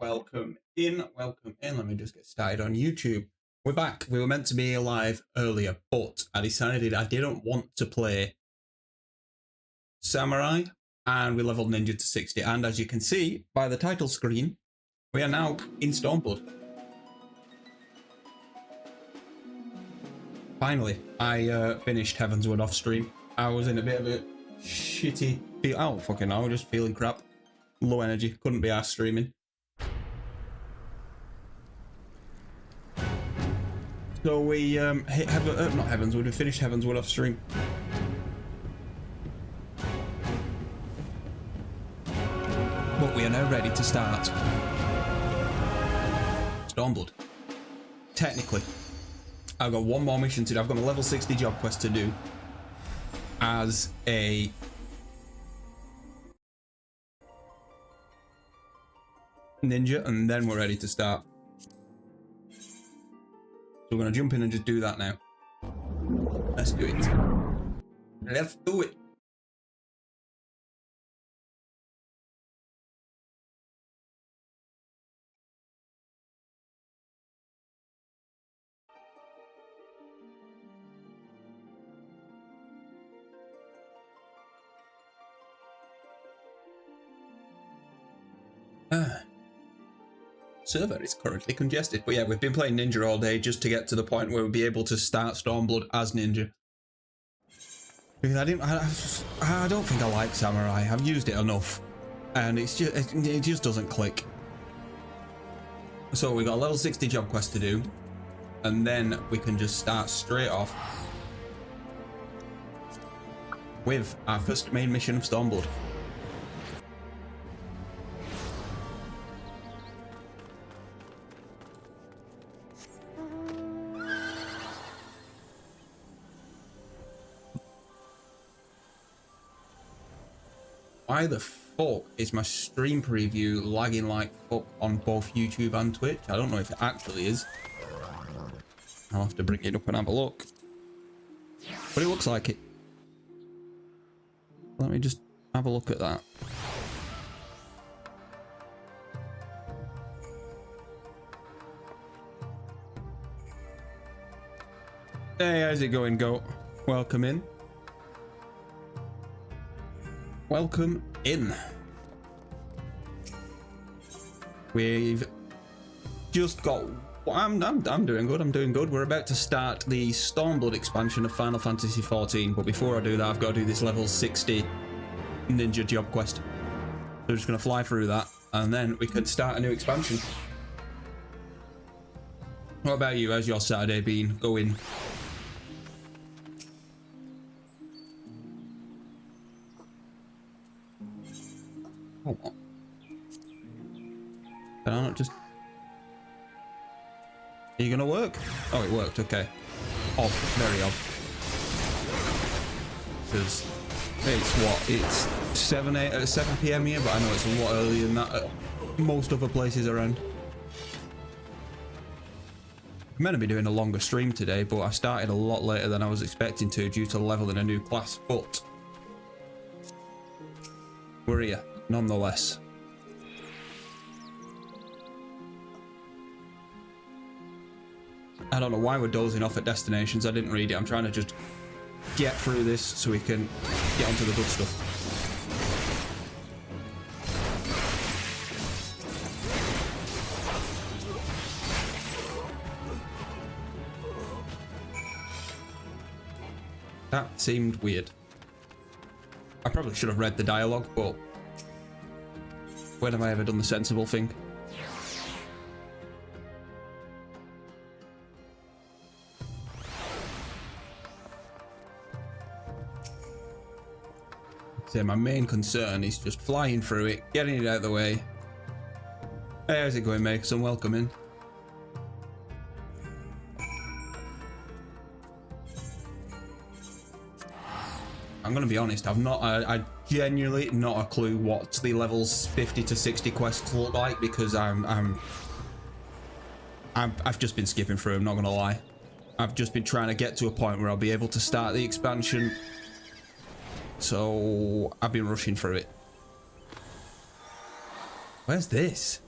welcome in. Let me just get started on YouTube. We're back. We were meant to be live earlier, but I decided I didn't want to play Samurai, and we leveled Ninja to 60. And as you can see by the title screen, we are now in Stormblood. Finally, I finished Heavensward off stream. I was in a bit of a shitty feel. Oh, fucking hell, just feeling crap. Low energy, couldn't be arsed streaming. So we hit not Heavensward, we finished Heavensward off stream. But we are now ready to start Stormblood. Technically, I've got one more mission to do. I've got a level 60 job quest to do as a ninja, and then we're ready to start. So we're going to jump in and just do that now. Let's do it. Let's do it. Server is currently congested, but yeah, we've been playing Ninja all day just to get to the point where we'll be able to start Stormblood as Ninja. Because I don't think I like Samurai. I've used it enough, and it just doesn't click. So we got a level 60 job quest to do, and then we can just start straight off with our first main mission of Stormblood. Why the fuck is my stream preview lagging like fuck on both YouTube and Twitch? I don't know if it actually is. I'll have to bring it up and have a look. But it looks like it. Let me just have a look at that. Hey, how's it going, goat? Welcome in. Welcome in. We've just got. I'm doing good. I'm doing good. We're about to start the Stormblood expansion of Final Fantasy XIV, but before I do that, I've got to do this level 60 ninja job quest. So we're just gonna fly through that, and then we could start a new expansion. What about you? How's your Saturday been going? Oh, can I not just... Are you gonna work? Oh, it worked, okay. Odd, very odd. Because it's what? It's 7 PM here, but I know it's a lot earlier than that at most other places around. I'm meant to be doing a longer stream today, but I started a lot later than I was expecting to due to leveling a new class, but we're here. Nonetheless. I don't know why we're dozing off at destinations. I didn't read it. I'm trying to just get through this so we can get onto the good stuff. That seemed weird. I probably should have read the dialogue, but when have I ever done the sensible thing? So my main concern is just flying through it, getting it out of the way. Hey, how's it going, mate? And welcome in. I'm gonna be honest, I genuinely not a clue what the levels 50 to 60 quests look like, because I've just been skipping through, I'm not gonna lie. I've just been trying to get to a point where I'll be able to start the expansion, so I've been rushing through it. Where's this?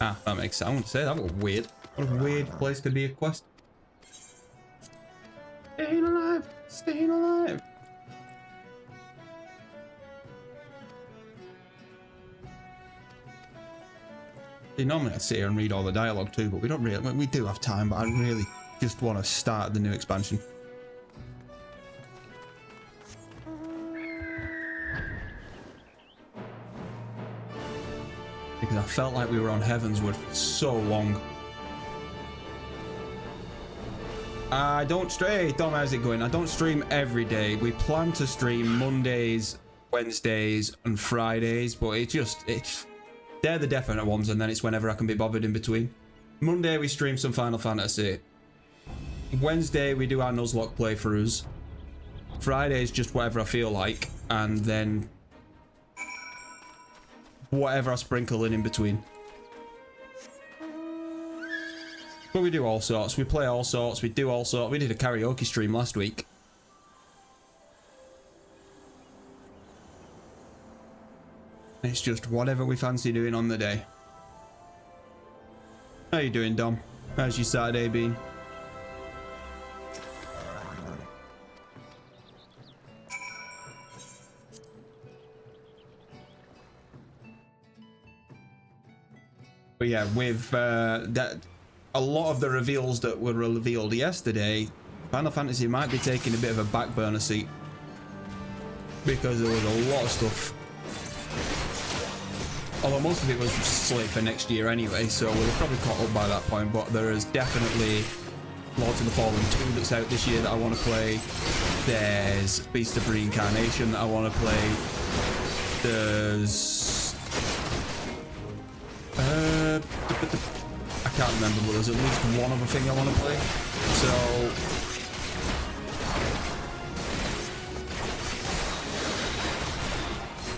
Ah, that makes sense. I want to say that was weird. What a weird place to be a quest. Staying alive! Staying alive! See, normally I'd sit here and read all the dialogue too, but we don't really. We do have time, but I really just want to start the new expansion. Because I felt like we were on Heavensward for so long. I don't stray. Dom, how's it going? I don't stream every day. We plan to stream Mondays, Wednesdays, and Fridays, but they're the definite ones, and then it's whenever I can be bothered in between. Monday we stream some Final Fantasy. Wednesday we do our Nuzlocke playthroughs. Friday is just whatever I feel like, and then whatever I sprinkle in between. But we do all sorts. We play all sorts. We do all sorts. We did a karaoke stream last week. It's just whatever we fancy doing on the day. How you doing, Dom? How's your Saturday been? But yeah, with that, a lot of the reveals that were revealed yesterday, Final Fantasy might be taking a bit of a back burner seat because there was a lot of stuff. Although most of it was slated for next year anyway, so we're probably caught up by that point. But there is definitely Lords of the Fallen 2 that's out this year that I want to play. There's Beast of Reincarnation that I want to play. There's I can't remember, but there's at least one other thing I want to play. So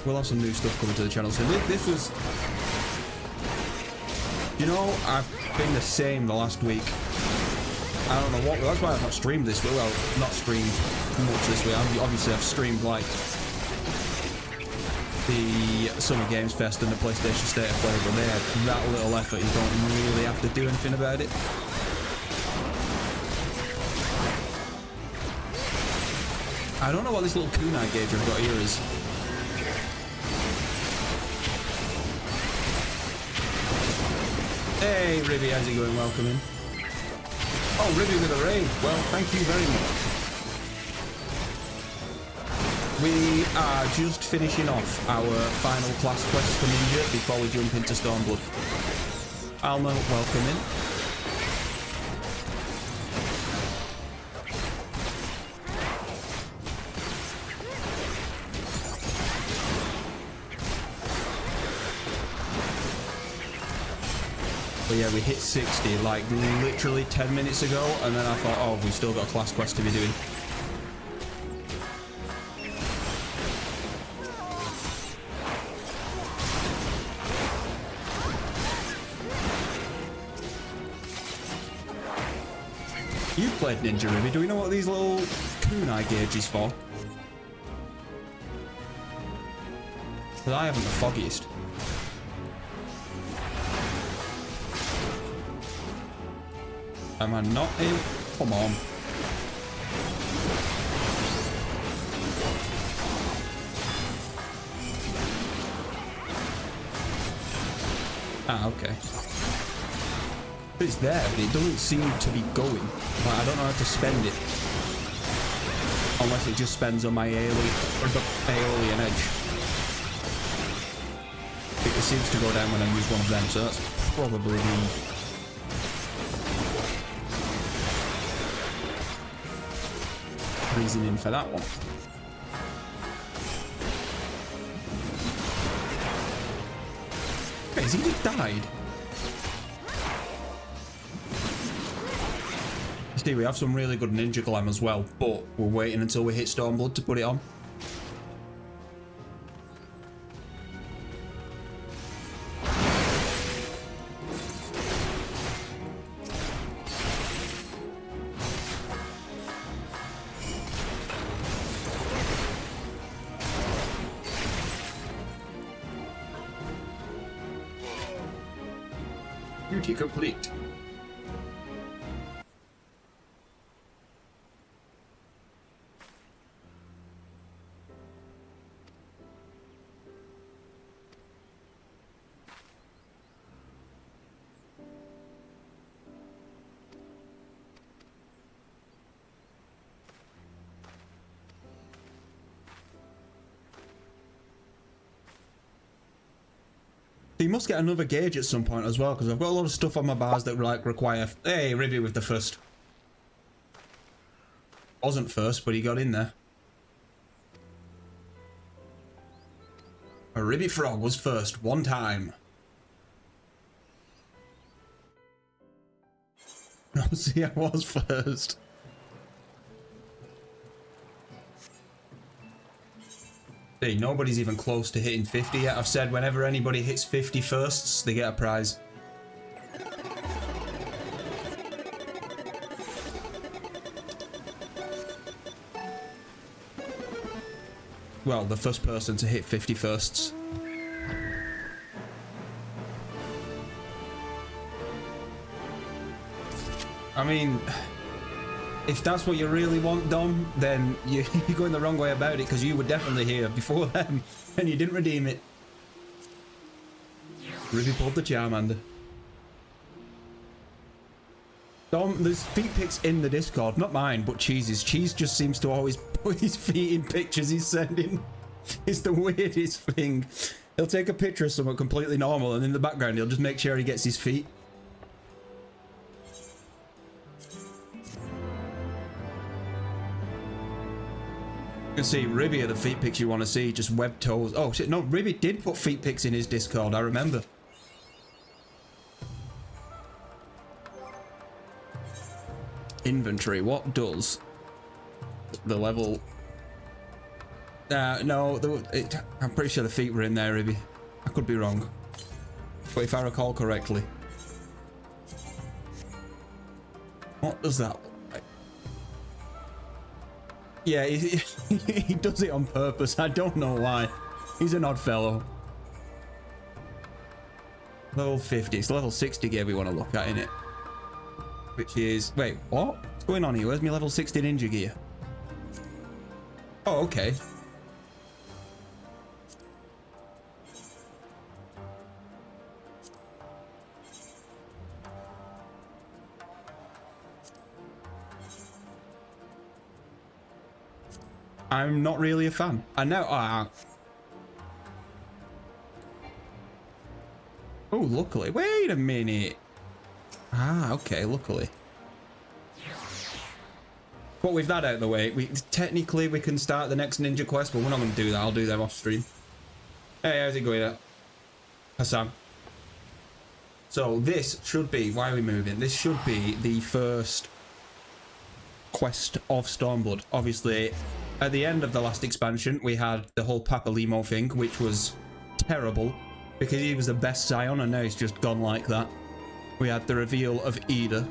we'll have some new stuff coming to the channel. So this was, you know, I've been the same the last week. I don't know what, that's why I've not streamed this week. Well, not streamed much this week. Obviously I've streamed like the Summer Games Fest and the PlayStation State of Play, but they had that little effort, you don't really have to do anything about it. I don't know what this little kunai gauge I've got here is. Hey Ribby, how's it going? Welcome in. Oh, Ribby with a raid. Well, thank you very much. We are just finishing off our final class quest for Ninja before we jump into Stormblood. Alma, welcome in. But yeah, we hit 60 like literally 10 minutes ago, and then I thought, oh, we've still got a class quest to be doing. You played Ninja Ruby. Do we know what these little kunai gauges for? Because I haven't the foggiest. Am I not in? Come on. Ah, okay. But it's there, but it doesn't seem to be going. Like, I don't know how to spend it. Unless it just spends on my Aeolian edge. It seems to go down when I use one of them, so that's probably the reasoning for that one. Wait, has he just died? See, we have some really good ninja glam as well, but we're waiting until we hit Stormblood to put it on. Duty complete. You must get another gauge at some point as well, because I've got a lot of stuff on my bars that like require... Hey, Ribby with the first. Wasn't first, but he got in there. A Ribby Frog was first, one time. No, see, I was first. See, nobody's even close to hitting 50 yet. I've said whenever anybody hits 50 firsts, they get a prize. Well, the first person to hit 50 firsts. I mean, if that's what you really want, Dom, then you're going the wrong way about it, because you were definitely here before them, and you didn't redeem it. Ruby pulled the Charmander. Dom, there's feet pics in the Discord, not mine, but Cheese's. Cheese just seems to always put his feet in pictures he's sending. It's the weirdest thing. He'll take a picture of someone completely normal, and in the background he'll just make sure he gets his feet. You can see Ribby are the feet pics you want to see, just web toes. Oh shit, no, Ribby did put feet pics in his Discord, I remember. Inventory, what does the level... no, I'm pretty sure the feet were in there, Ribby. I could be wrong. But if I recall correctly. What does that look like? Yeah, he does it on purpose. I don't know why. He's an odd fellow. Level 50. It's level 60 gear we want to look at, innit? Which is... Wait, what? What's going on here? Where's my level 60 ninja gear? Oh, okay. I'm not really a fan. I know. Oh, luckily. Wait a minute. Ah, okay, luckily. But with that out of the way, technically we can start the next ninja quest, but we're not going to do that. I'll do them off stream. Hey, how's it going? Hassan. So this should be, why are we moving? This should be the first quest of Stormblood. Obviously, at the end of the last expansion, we had the whole Papalimo thing, which was terrible because he was the best Scion, and now he's just gone like that. We had the reveal of Ida.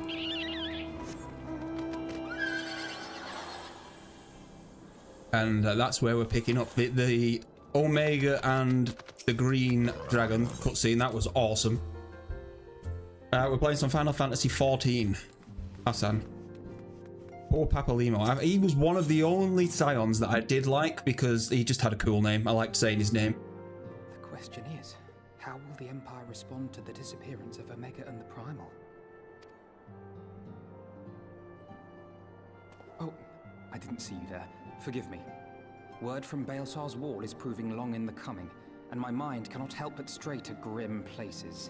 And that's where we're picking up the Omega and the Green Dragon cutscene. That was awesome. We're playing some Final Fantasy XIV. Hassan. Poor Papalimo. He was one of the only Scions that I did like because he just had a cool name. I liked saying his name. The question is, how will the Empire respond to the disappearance of Omega and the Primal? Oh, I didn't see you there. Forgive me. Word from Baelsar's wall is proving long in the coming, and my mind cannot help but stray to grim places.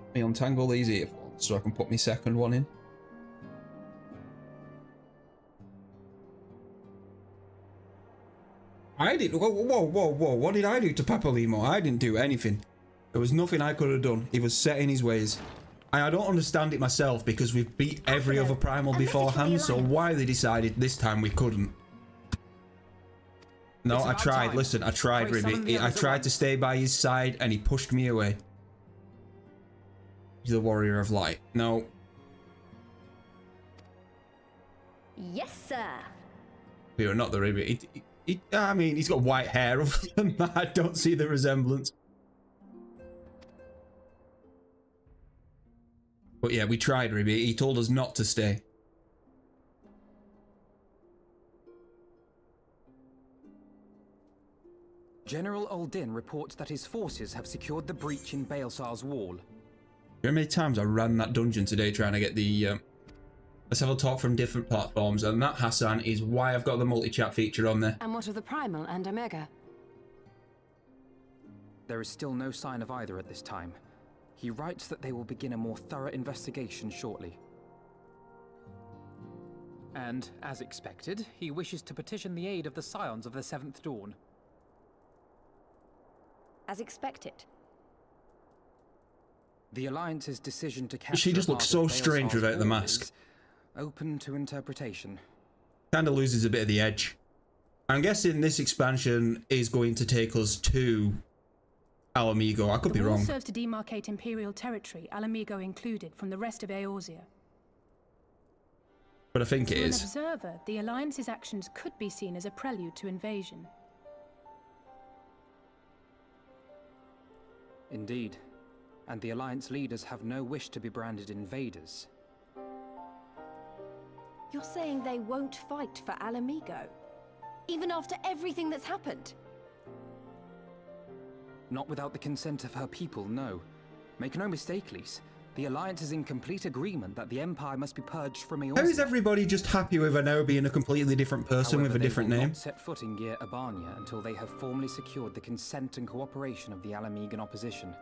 Let me untangle these earphones so I can put my second one in. I didn't. Whoa. What did I do to Papalimo? I didn't do anything. There was nothing I could have done. He was set in his ways. I don't understand it myself because we've beat every other primal beforehand, so why they decided this time we couldn't. No, I tried. Listen, I tried, Ribby. I tried to stay by his side and he pushed me away. He's the warrior of light. No. Yes, sir. You're not the Ribby. I mean, he's got white hair. Other than that, I don't see the resemblance. But yeah, we tried, Ribby. He told us not to stay. General Uldin reports that his forces have secured the breach in Baelsar's wall. You know how many times I ran that dungeon today trying to get the... Let's have a talk from different platforms, and that, Hassan, is why I've got the multi-chat feature on there. And what of the Primal and Omega? There is still no sign of either at this time. He writes that they will begin a more thorough investigation shortly. And, as expected, he wishes to petition the aid of the Scions of the Seventh Dawn. As expected. The Alliance's decision to capture She just looks so strange without the mask. Open to interpretation. Kind of loses a bit of the edge. I'm guessing this expansion is going to take us to Alamigo. I could be The wall wrong. serves to demarcate imperial territory, Alamigo included, from the rest of Eorzea. But I think it To an is. observer, the Alliance's actions could be seen as a prelude to invasion. Indeed. And the Alliance leaders have no wish to be branded invaders. You're saying they won't fight for Alamigo? Even after everything that's happened? Not without the consent of her people, no. Make no mistake, Lise. The Alliance is in complete agreement that the Empire must be purged from Eorzea. How is everybody just happy with her now being a completely different person However, with a different they will name? not set foot in Gyr Abania until they have formally secured the consent and cooperation of the Alamigan opposition.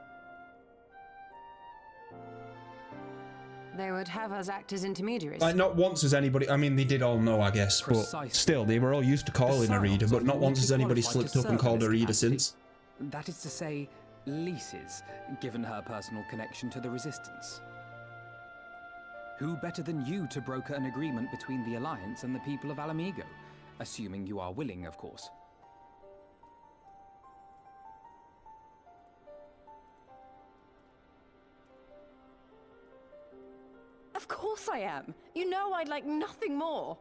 They would have us act as intermediaries. Like, not once has anybody... I mean, they did all know, I guess, but Precisely. still, they were all used to calling her Reader, but not once has anybody slipped up and called her Reader since. That is to say, Lise's, given her personal connection to the Resistance. Who better than you to broker an agreement between the Alliance and the people of Alamigo? Assuming you are willing, of course. Of course I am. You know I'd like nothing more.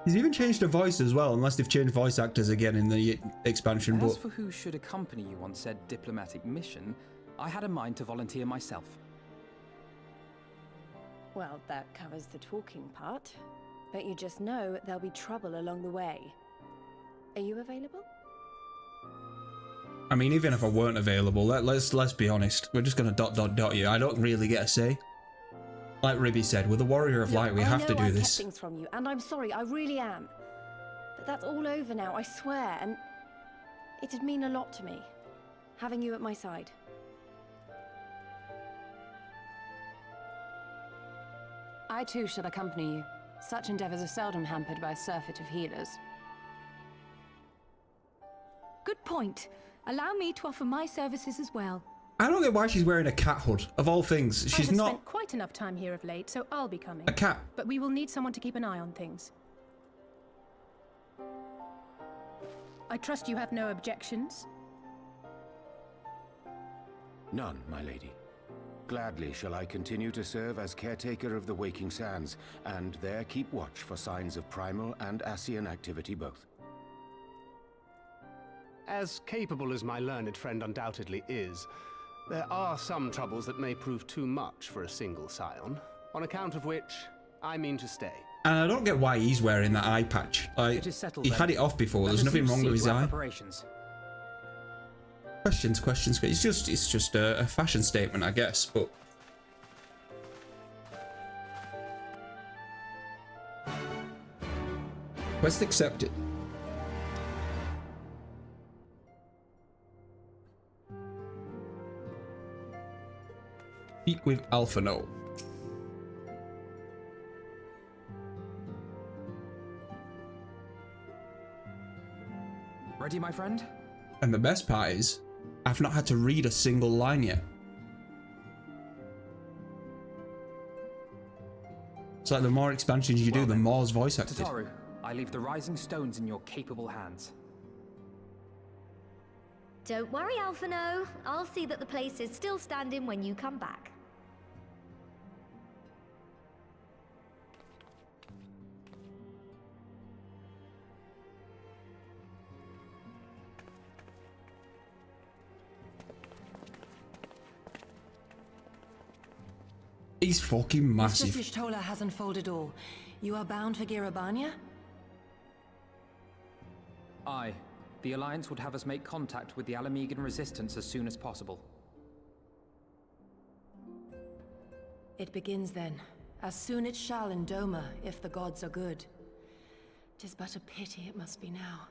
He's even changed the voice as well, unless they've changed voice actors again in the expansion, As but... for who should accompany you on said diplomatic mission, I had a mind to volunteer myself. Well, that covers the talking part. But you just know there'll be trouble along the way. Are you available? I mean, even if I weren't available, let's be honest. We're just gonna dot you. I don't really get a say. Like Ribby said, with the Warrior of Light, we have to do I know I've this. kept things from you, and I'm sorry, I really am. But that's all over now, I swear, and it'd mean a lot to me, having you at my side. I too shall accompany you. Such endeavors are seldom hampered by a surfeit of healers. Good point. Allow me to offer my services as well. I don't get why she's wearing a cat hood. Of all things, I she's have not spent quite enough time here of late, so I'll be coming. a cat. But we will need someone to keep an eye on things. I trust you have no objections? None, my lady. Gladly shall I continue to serve as caretaker of the Waking Sands, and there keep watch for signs of primal and Ascian activity both. As capable as my learned friend undoubtedly is, there are some troubles that may prove too much for a single scion, on account of which I mean to stay. And I don't get why he's wearing that eye patch. Like, It is settled he then. had it off before. Let There's us nothing wrong proceed with his to our eye. preparations. Questions. It's just a fashion statement, I guess. But quest accepted. Speak with Alphano. Ready, my friend? And the best part is, I've not had to read a single line yet. It's like the more expansions you do, Well the then, more's voice acted. Tataru, I leave the rising stones in your capable hands. Don't worry, Alphano. I'll see that the place is still standing when you come back. He's fucking massive. Mr. Y'shtola has unfolded all. You are bound for Girabania? Aye. The Alliance would have us make contact with the Alamegan resistance as soon as possible. It begins then. As soon it shall in Doma, if the gods are good. 'Tis but a pity it must be now.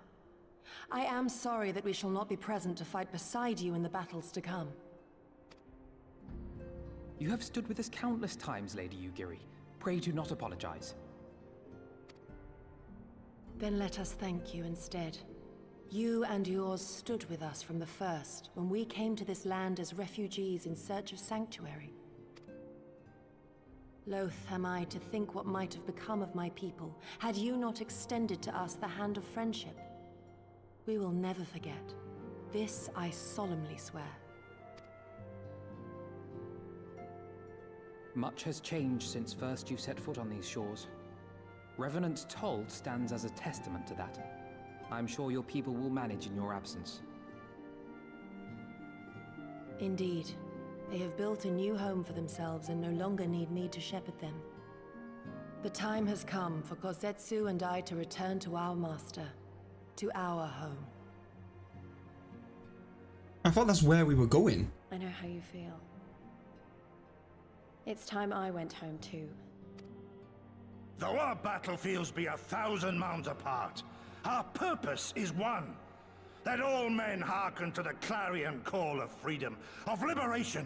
I am sorry that we shall not be present to fight beside you in the battles to come. You have stood with us countless times, Lady Yugiri. Pray do not apologize. Then let us thank you instead. You and yours stood with us from the first, when we came to this land as refugees in search of sanctuary. Loath am I to think what might have become of my people, had you not extended to us the hand of friendship. We will never forget. This I solemnly swear. Much has changed since first you set foot on these shores. Revenant's Toll stands as a testament to that. I'm sure your people will manage in your absence. Indeed. They have built a new home for themselves and no longer need me to shepherd them. The time has come for Kozetsu and I to return to our master, to our home. I thought that's where we were going. I know how you feel. It's time I went home too. Though our battlefields be 1,000 mounds apart, our purpose is one. That all men hearken to the clarion call of freedom, of liberation,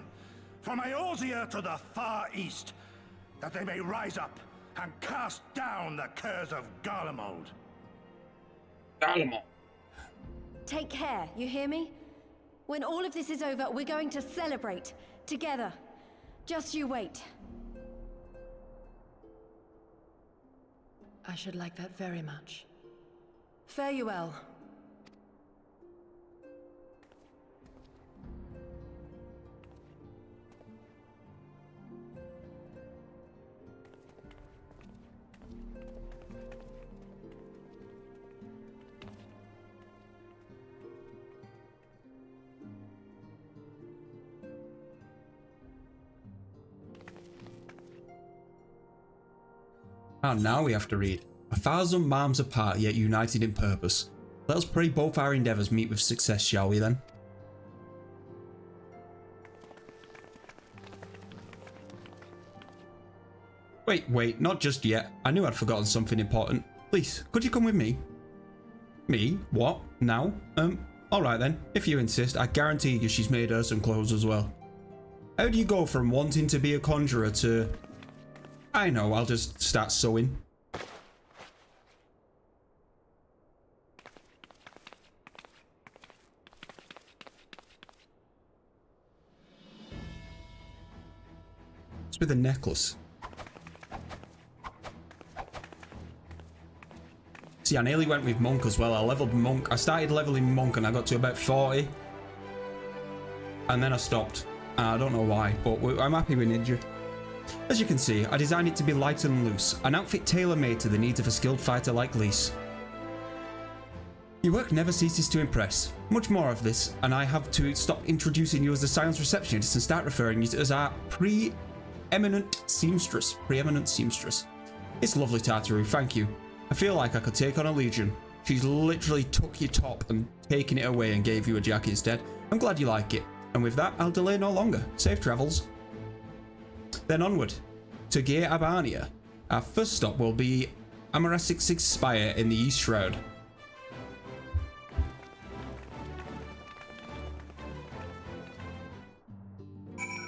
from Eorzea to the far east, that they may rise up and cast down the curse of Garlemald. Garlemald. Take care, you hear me? When all of this is over, we're going to celebrate. Together. Just you wait. I should like that very much. Fare you well. And now we have to read. 1,000 miles apart, yet united in purpose. Let us pray both our endeavours meet with success, shall we then? Wait, not just yet. I knew I'd forgotten something important. Please, could you come with me? Me? What? Now? Alright then. If you insist, I guarantee you she's made her some clothes as well. How do you go from wanting to be a conjurer to... I know, I'll just start sewing. It's with a necklace. See, I nearly went with Monk as well. I leveled Monk. I started leveling Monk and I got to about 40. And then I stopped. I don't know why, but I'm happy with Ninja. As you can see, I designed it to be light and loose, an outfit tailor-made to the needs of a skilled fighter like Lise. Your work never ceases to impress. Much more of this, and I have to stop introducing you as the Silence Receptionist and start referring you to as our preeminent seamstress. It's lovely, Tartaru, thank you. I feel like I could take on a legion. She's literally took your top and taken it away and gave you a jacket instead. I'm glad you like it. And with that, I'll delay no longer. Safe travels. Then onward to Girabania. Our first stop will be Amarasix's Spire in the East Shroud.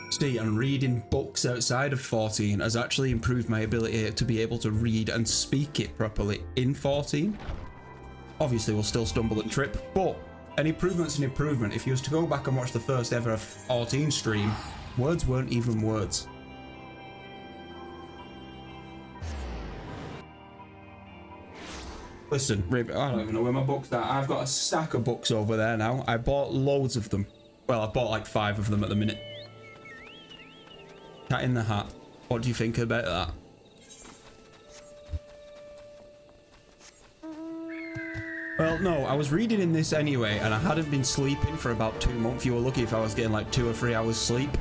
See, and reading books outside of 14 has actually improved my ability to be able to read and speak it properly in 14. Obviously, we'll still stumble and trip, but an improvement's an improvement. If you was to go back and watch the first ever 14 stream, words weren't even words. Listen, Rib, I don't even know where my books are. I've got a stack of books over there now. I bought loads of them. Well, I bought like 5 of them at the minute. Cat in the Hat. What do you think about that? Well, no, I was reading in this anyway, and I hadn't been sleeping for about 2 months. You were lucky if I was getting like 2 or 3 hours sleep.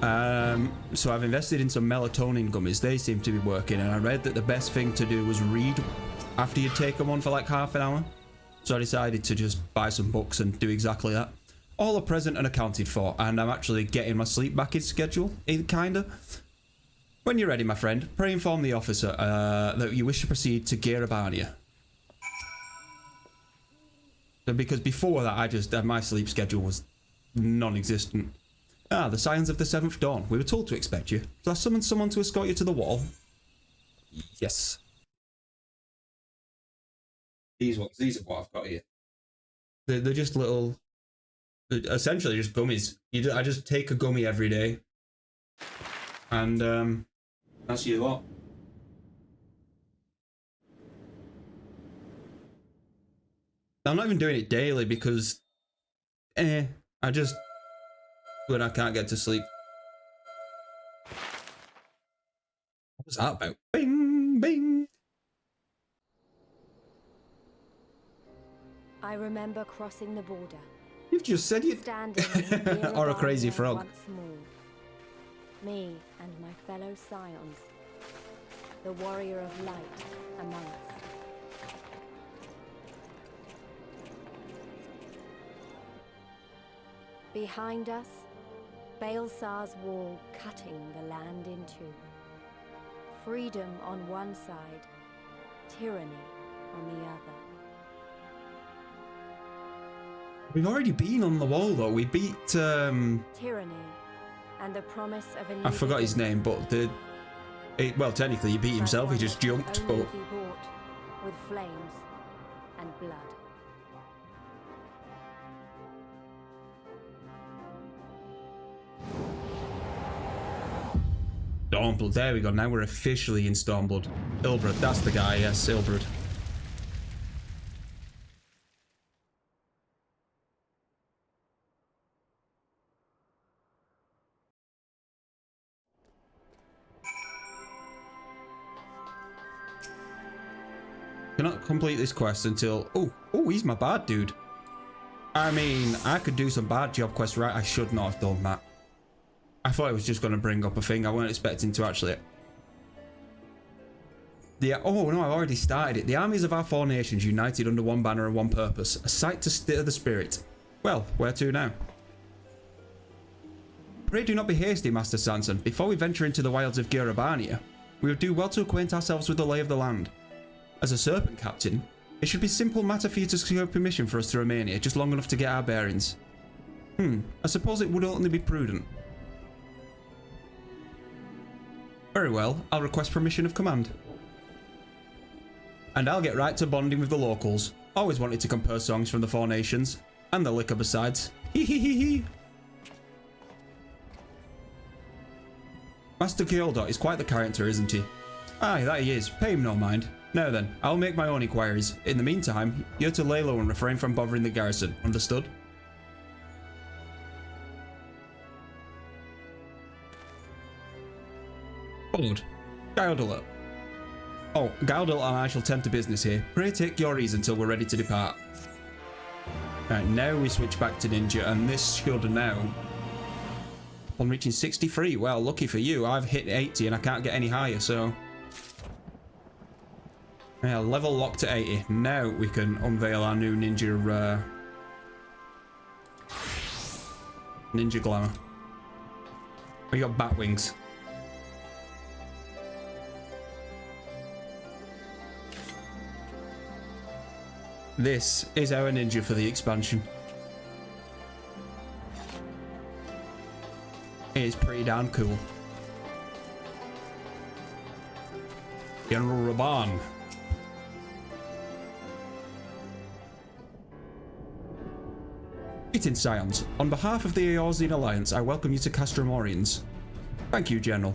So I've invested in some melatonin gummies. They seem to be working, and I read that the best thing to do was read after you take them on for like half an hour. So I decided to just buy some books and do exactly that. All are present and accounted for, and I'm actually getting my sleep back in schedule, kinda. When you're ready, my friend, pray inform the officer that you wish to proceed to Garabania. Because before that, my sleep schedule was non-existent. Ah, the signs of the 7th dawn. We were told to expect you. Shall I summon someone to escort you to the wall? Yes. These ones, these are what I've got here. They're just little, essentially just gummies. I just take a gummy every day. And that's your lot. I'm not even doing it daily because I just, when I can't get to sleep. What was that about? Bing, bing. I remember crossing the border. You've just said you Standing or a crazy frog. Once more. Me and my fellow scions. The warrior of light among us. Behind us, Baelsar's wall cutting the land in two. Freedom on one side, tyranny on the other. We've already been on the wall though. We beat Tyranny and the promise of a new I forgot his name, but well, technically he beat himself, he just jumped, only but be bought with flames and blood. Stormblood, there we go. Now we're officially in Stormblood. Ilbrud, that's the guy, yes, Ilbrud. Cannot complete this quest until... Oh, he's my bad dude. I mean, I could do some bad job quests, right? I should not have done that. I thought it was just going to bring up a thing. I weren't expecting to actually... Oh no, I've already started it. The armies of our 4 nations united under one banner and one purpose. A sight to stir the spirit. Well, where to now? Pray do not be hasty, Master Sanson. Before we venture into the wilds of Garabania, we would do well to acquaint ourselves with the lay of the land. As a serpent captain, it should be a simple matter for you to secure permission for us to remain here, just long enough to get our bearings. I suppose it would only be prudent. Very well, I'll request permission of command. And I'll get right to bonding with the locals. Always wanted to compose songs from the 4 nations. And the liquor besides. Hee hee hee hee. Master Kyoldot is quite the character, isn't he? Aye, that he is. Pay him no mind. Now then, I'll make my own inquiries. In the meantime, you're to lay low and refrain from bothering the garrison. Understood? Forward. Galdalot. Oh, Galdalot and I shall tend to business here. Pray take your ease until we're ready to depart. Right, now we switch back to Ninja, and this should now... On reaching 63, well, lucky for you, I've hit 80 and I can't get any higher, so... Yeah, level locked to 80. Now we can unveil our new ninja, ninja glamour. We got bat wings. This is our ninja for the expansion. It is pretty damn cool. General Raban. Greetings, Scions. On behalf of the Eorzean Alliance, I welcome you to Castromorians. Thank you, General.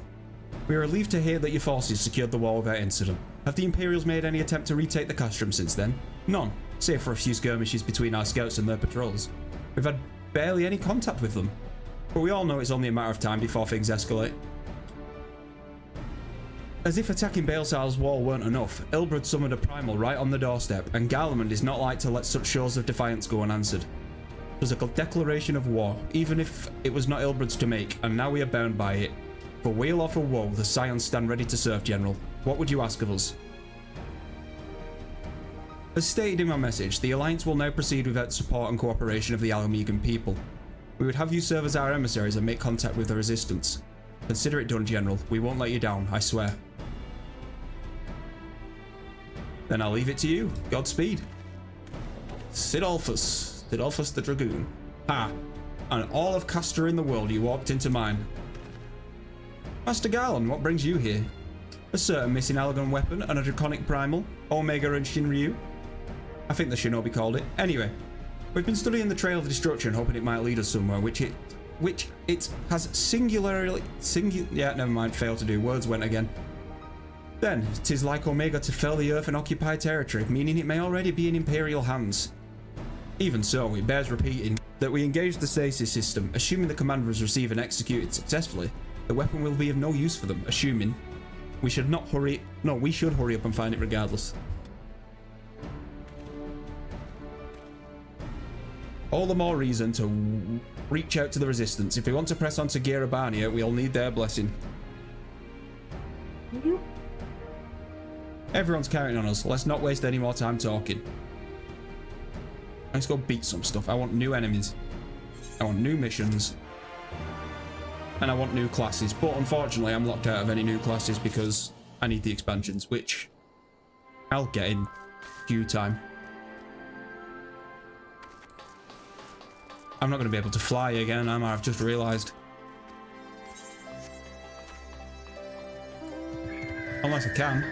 We are relieved to hear that your forces secured the wall without incident. Have the Imperials made any attempt to retake the Castrum since then? None, save for a few skirmishes between our scouts and their patrols. We've had barely any contact with them. But we all know it's only a matter of time before things escalate. As if attacking Baelsar's wall weren't enough, Ilbrud summoned a primal right on the doorstep, and Garlean is not like to let such shows of defiance go unanswered. was a declaration of war, even if it was not Ilbred's to make, and now we are bound by it. For weal or for woe, the Scions stand ready to serve, General. What would you ask of us? As stated in my message, the Alliance will now proceed without support and cooperation of the Alamegan people. We would have you serve as our emissaries and make contact with the Resistance. Consider it done, General. We won't let you down, I swear. Then I'll leave it to you. Godspeed. Sidolphus the Dragoon. Ah, and all of Castor in the world, you walked into mine. Master Garlean, what brings you here? A certain missing Allegan weapon and a draconic primal, Omega and Shinryu. I think the Shinobi called it. Anyway, we've been studying the Trail of Destruction, hoping it might lead us somewhere, which it has never mind, failed to do. Words went again. Then, 'tis like Omega to fell the earth and occupy territory, meaning it may already be in Imperial hands. Even so, it bears repeating that we engage the stasis system, assuming the commander was received and executed successfully. The weapon will be of no use for them, assuming we should hurry up and find it regardless. All the more reason to reach out to the Resistance. If we want to press on to Garabania, we'll need their blessing. Everyone's counting on us. Let's not waste any more time talking. Let's go beat some stuff. I want new enemies. I want new missions. And I want new classes. But unfortunately, I'm locked out of any new classes because I need the expansions, which I'll get in due time. I'm not going to be able to fly again, am I? I've just realised. Unless I can.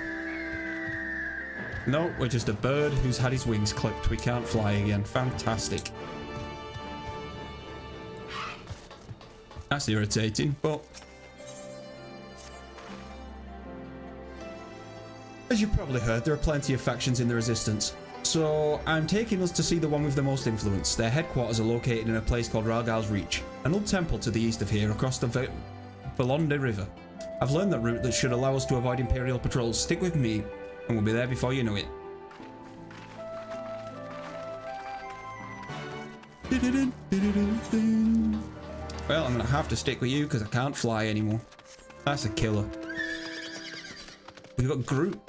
No, we're just a bird who's had his wings clipped. We can't fly again. Fantastic. That's irritating, but as you've probably heard, there are plenty of factions in the Resistance. So I'm taking us to see the one with the most influence. Their headquarters are located in a place called Ralgar's Reach, an old temple to the east of here across the Velonde River. I've learned that route that should allow us to avoid Imperial patrols. Stick with me, and we'll be there before you know it. Well, I'm gonna have to stick with you because I can't fly anymore. That's a killer. We've got Groot.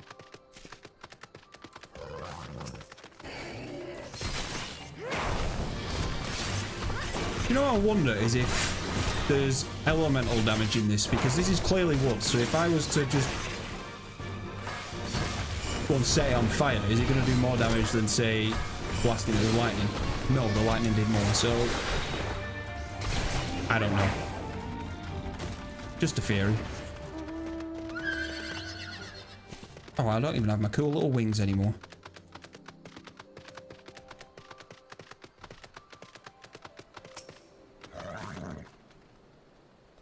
You know what I wonder is if there's elemental damage in this, because this is clearly wood, so if I was to just go and set it on fire, is it going to do more damage than, say, blasting it with lightning? No, the lightning did more, so I don't know. Just a theory. Oh, I don't even have my cool little wings anymore.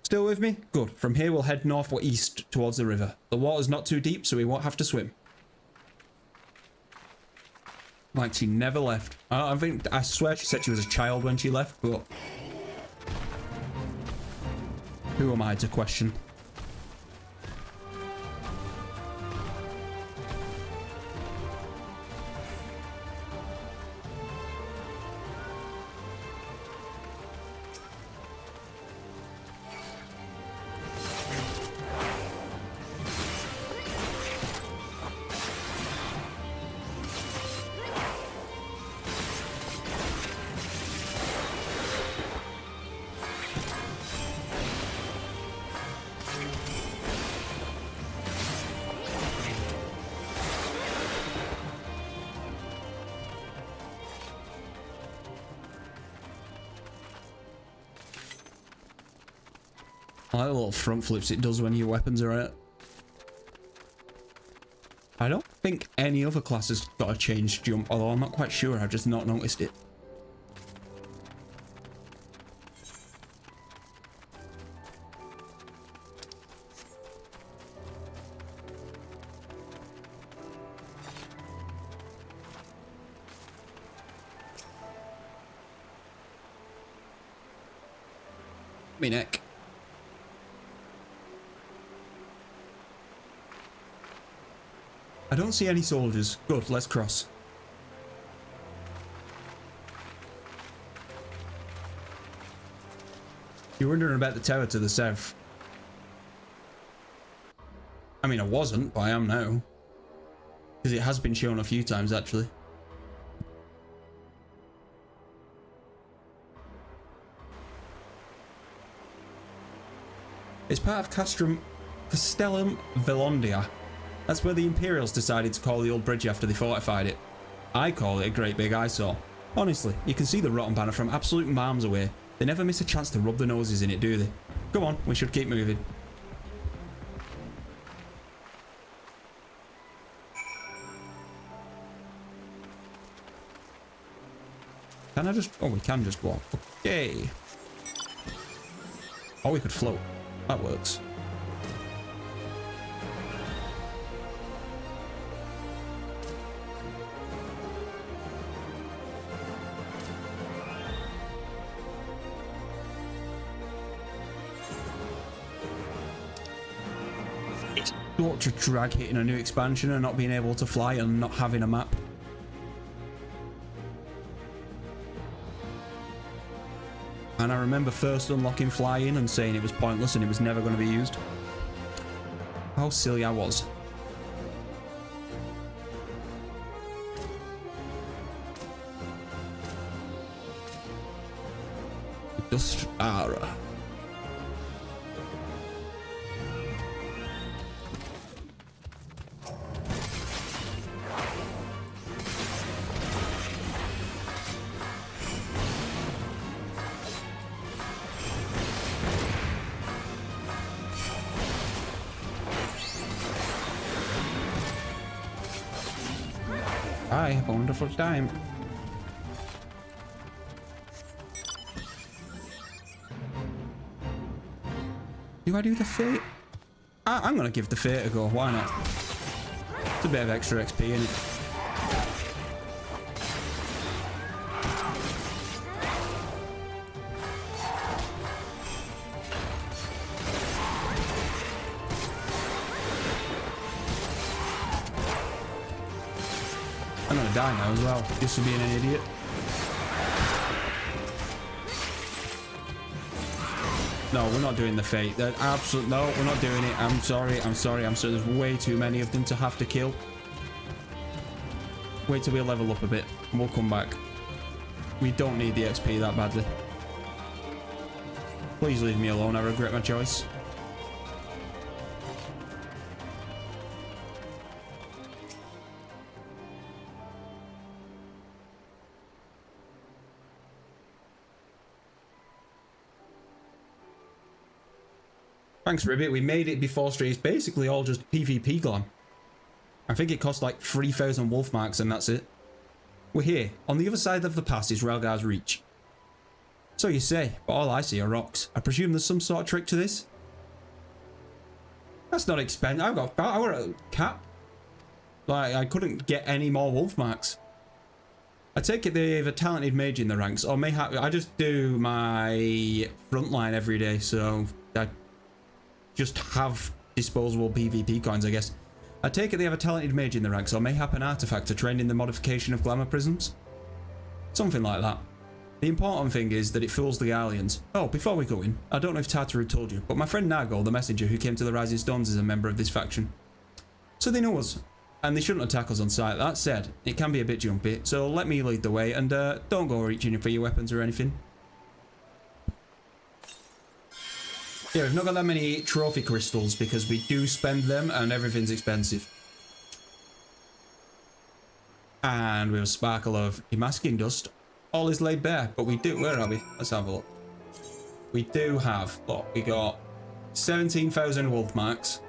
Still with me? Good. From here we'll head north or east towards the river. The water's not too deep, so we won't have to swim. Like she never left. I swear she said she was a child when she left, but who am I to question? I like the little front flips it does when your weapons are out. I don't think any other class has got a changed jump, although I'm not quite sure, I've just not noticed it. Me neck. I don't see any soldiers. Good, let's cross. You're wondering about the tower to the south. I mean, I wasn't, but I am now. Because it has been shown a few times, actually. It's part of Castellum Velondia. That's where the Imperials decided to call the old bridge after they fortified it. I call it a great big eyesore. Honestly, you can see the rotten banner from absolute miles away. They never miss a chance to rub their noses in it, do they? Go on, we should keep moving. Can I just... Oh, we can just walk. Okay. Or we could float. That works. It's such a drag hitting a new expansion and not being able to fly and not having a map. And I remember first unlocking flying and saying it was pointless and it was never going to be used. How silly I was. Just Ara. Bye, have a wonderful time. Do I do the fate? I'm gonna give the fate a go, why not? It's a bit of extra XP in it. I'm gonna die now as well, just for being an idiot. No, we're not doing the fate. That absolute no, we're not doing it. I'm sorry. There's way too many of them to have to kill. Wait till we level up a bit and we'll come back. We don't need the XP that badly. Please leave me alone, I regret my choice. Thanks, Ribbit. We made it before stream. It's basically all just PvP glam. I think it cost like 3,000 wolf marks and that's it. We're here. On the other side of the pass is Relgar's Reach. So you say, but all I see are rocks. I presume there's some sort of trick to this? That's not expensive. I got a cap. Like, I couldn't get any more wolf marks. I take it they have a talented mage in the ranks, or mayhap I just do my frontline every day, so I just have disposable PvP coins, I guess. I take it they have a talented mage in the ranks, or mayhap an artifact to train in the modification of glamour prisms. Something like that. The important thing is that it fools the Garleans. Oh, before we go in, I don't know if Tartaru told you, but my friend Nargol, the messenger who came to the Rising Stones, is a member of this faction. So they know us, and they shouldn't attack us on sight. That said, it can be a bit jumpy, so let me lead the way, and don't go reaching for your weapons or anything. Yeah, we've not got that many trophy crystals because we do spend them and everything's expensive. And we have a sparkle of Damascene dust. All is laid bare, but we do... Where are we? Let's have a look. We do have... Look, we got 17,000 wolf marks.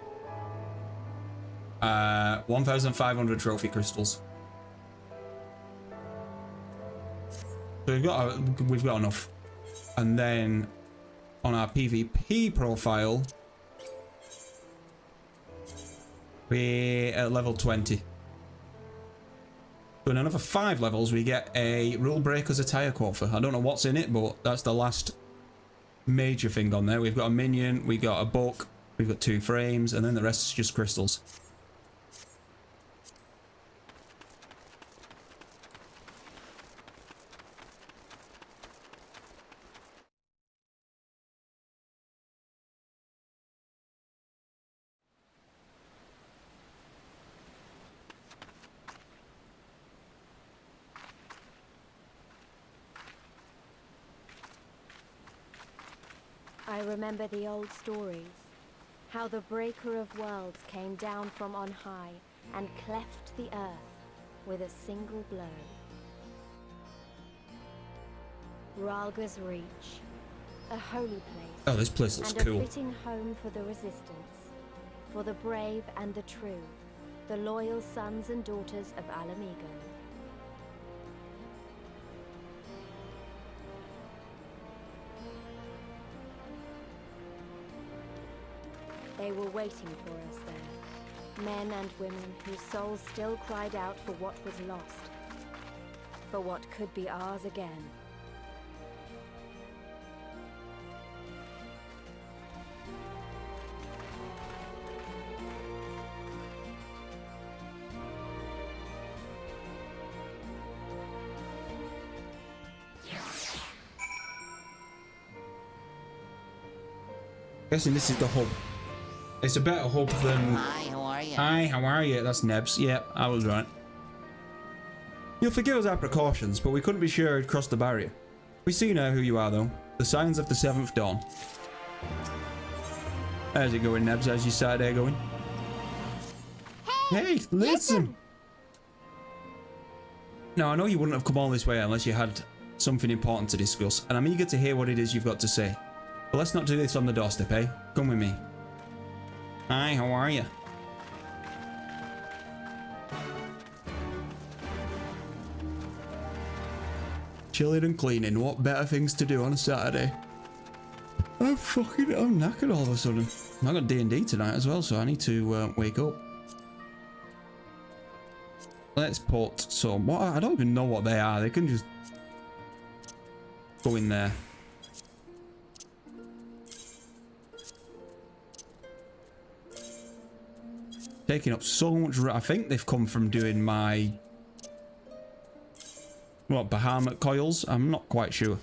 1,500 trophy crystals. So we've got enough. And then... on our PvP profile, we're at level 20. So in another 5 levels, we get a Rule Breaker's attire coffer. I don't know what's in it, but that's the last major thing on there. We've got a minion, we got a book, we've got 2 frames, and then the rest is just crystals. I remember the old stories. How the Breaker of Worlds came down from on high and cleft the earth with a single blow. Ralga's Reach, a holy place. Oh, this place looks and cool. a fitting home for the Resistance, for the brave and the true, the loyal sons and daughters of Alamigo. They were waiting for us there, men and women whose souls still cried out for what was lost, for what could be ours again. Guessing this is the hub. It's a better hub than... Hi, how are you? Hi, how are you? That's Nebs. Yeah, I was right. You'll forgive us our precautions, but we couldn't be sure he'd crossed the barrier. We see now who you are, though. The signs of the 7th Dawn. How's it going, Nebs? How's your side there going? Hey, listen! Now, I know you wouldn't have come all this way unless you had something important to discuss, and I'm eager to hear what it is you've got to say. But let's not do this on the doorstep, eh? Come with me. Hi, how are you? Chilling and cleaning. What better things to do on a Saturday? I'm knackered all of a sudden. I got D&D tonight as well, so I need to wake up. Let's put some... What? I don't even know what they are. They can just go in there. Taking up so much... I think they've come from doing my... What, Bahamut coils? I'm not quite sure.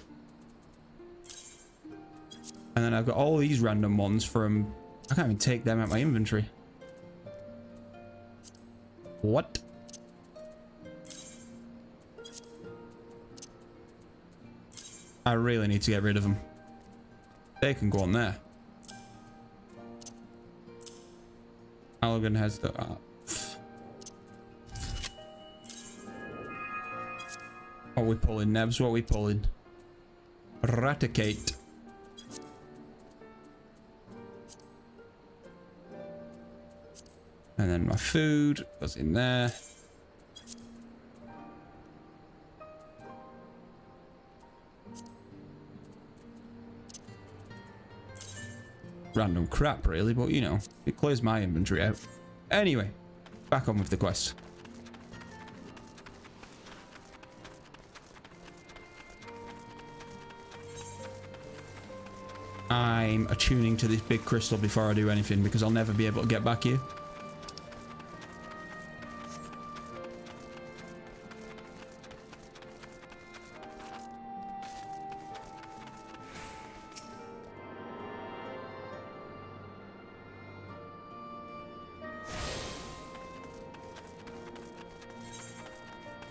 And then I've got all these random ones from... I can't even take them out my inventory. What? I really need to get rid of them. They can go on there. Allegan has the... What are we pulling, Nebs? What are we pulling? Raticate. And then my food goes in there. Random crap, really, but you know, it clears my inventory out. Anyway, back on with the quest. I'm attuning to this big crystal before I do anything because I'll never be able to get back here.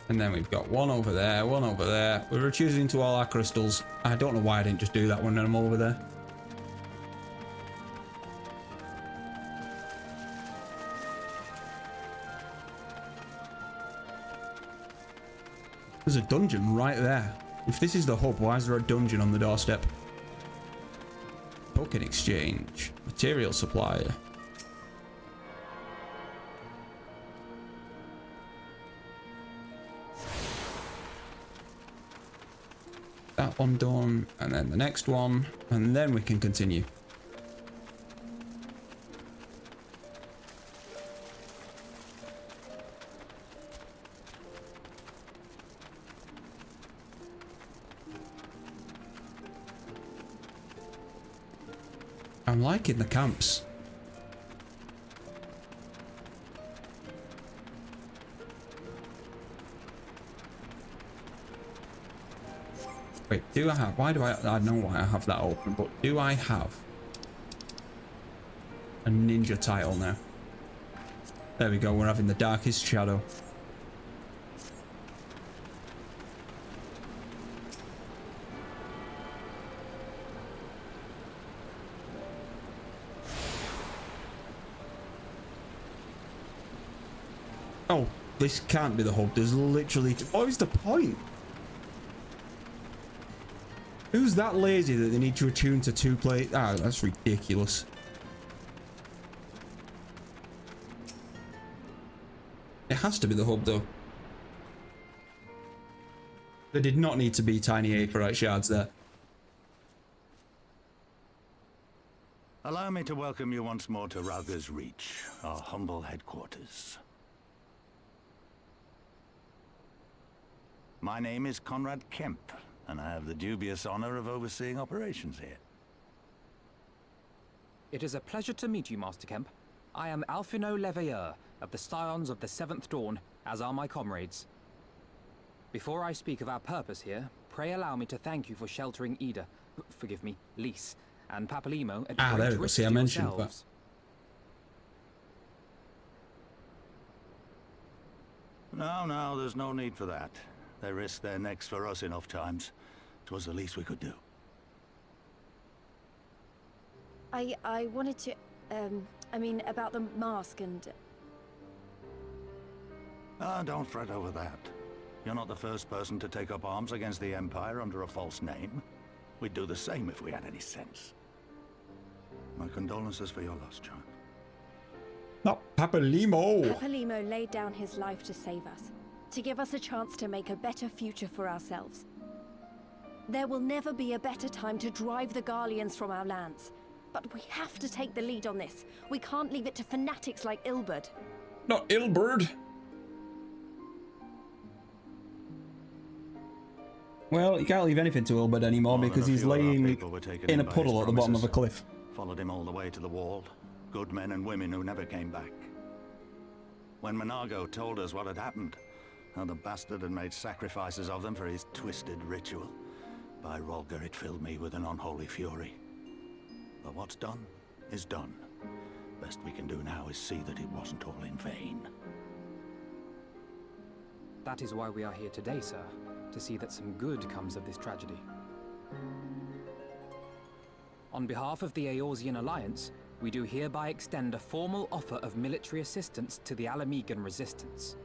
And then we've got one over there, one over there. We're attuning to all our crystals. I don't know why I didn't just do that when I'm over there. There's a dungeon right there. If this is the hub, why is there a dungeon on the doorstep? Token exchange. Material supplier. That one done, and then the next one, and then we can continue. I'm liking the camps. Wait, do I have... Why do I know why I have that open, but do I have a ninja title now? There we go, we're having the darkest shadow. Oh, this can't be the hub. There's literally... What is the point? Who's that lazy that they need to attune to 2 plates? Ah, that's ridiculous. It has to be the hub, though. There did not need to be tiny aperite shards there. Allow me to welcome you once more to Rauga's Reach, our humble headquarters. My name is Conrad Kemp, and I have the dubious honor of overseeing operations here. It is a pleasure to meet you, Master Kemp. I am Alphino Leveilleur, of the Scions of the Seventh Dawn, as are my comrades. Before I speak of our purpose here, pray allow me to thank you for sheltering Ida, forgive me, Lys, and Papalimo at there we great go. risk See, I to mentioned yourselves. No, there's no need for that. They risked their necks for us enough times. 'Twas the least we could do. I wanted to, I mean, about the mask and... Ah, don't fret over that. You're not the first person to take up arms against the Empire under a false name. We'd do the same if we had any sense. My condolences for your loss, child. Not Papalimo. Papalimo laid down his life to save us, to give us a chance to make a better future for ourselves. There will never be a better time to drive the Garleans from our lands. But we have to take the lead on this. We can't leave it to fanatics like Ilberd. Not Ilberd. Well, you can't leave anything to Ilberd anymore because he's laying in a puddle at the bottom of a cliff. Followed him all the way to the wall. Good men and women who never came back. When Monago told us what had happened, how the bastard had made sacrifices of them for his twisted ritual, by Rolger it filled me with an unholy fury. But what's done is done. Best we can do now is see that it wasn't all in vain. That is why we are here today, sir. To see that some good comes of this tragedy. On behalf of the Eorzean Alliance, we do hereby extend a formal offer of military assistance to the Alamegan resistance.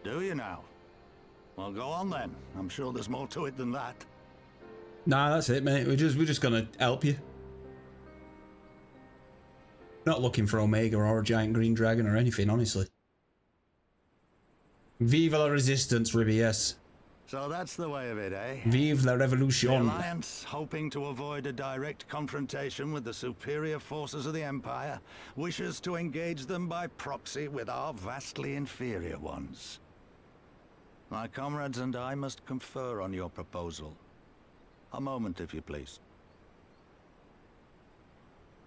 Do you now? Well, go on then. I'm sure there's more to it than that. Nah, that's it, mate. We're just gonna help you. Not looking for Omega or a giant green dragon or anything, honestly. Vive la resistance, Ribby, yes. So that's the way of it, eh? Vive la revolution. The Alliance, hoping to avoid a direct confrontation with the superior forces of the Empire, wishes to engage them by proxy with our vastly inferior ones. My comrades and I must confer on your proposal. A moment, if you please.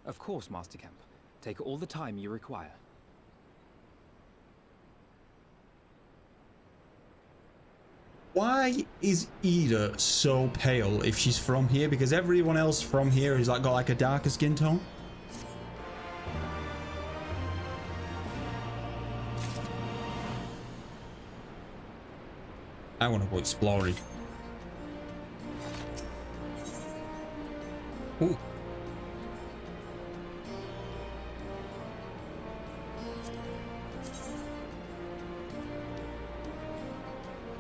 Of course, Master Kemp. Take all the time you require. Why is Ida so pale if she's from here? Because everyone else from here is like got like a darker skin tone. I want to go exploring. Ooh.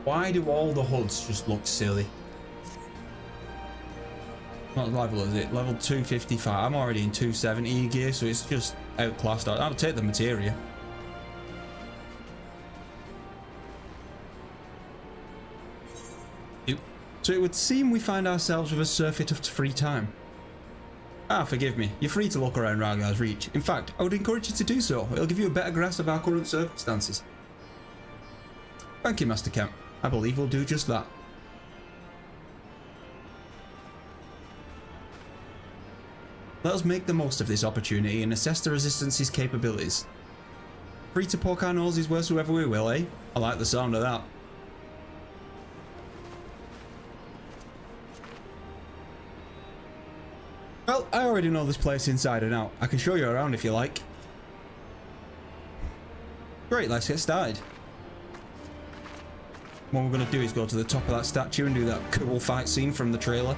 Why do all the HUDs just look silly? What level is it? Level 255. I'm already in 270 gear, so it's just outclassed. I'll take the materia. So it would seem we find ourselves with a surfeit of free time. Ah, forgive me. You're free to look around Rauga's Reach. In fact, I would encourage you to do so. It'll give you a better grasp of our current circumstances. Thank you, Master Kemp. I believe we'll do just that. Let us make the most of this opportunity and assess the Resistance's capabilities. Free to poke our noses wheresoever we will, eh? I like the sound of that. Well, I already know this place inside and out. I can show you around if you like. Great, let's get started. What we're going to do is go to the top of that statue and do that cool fight scene from the trailer.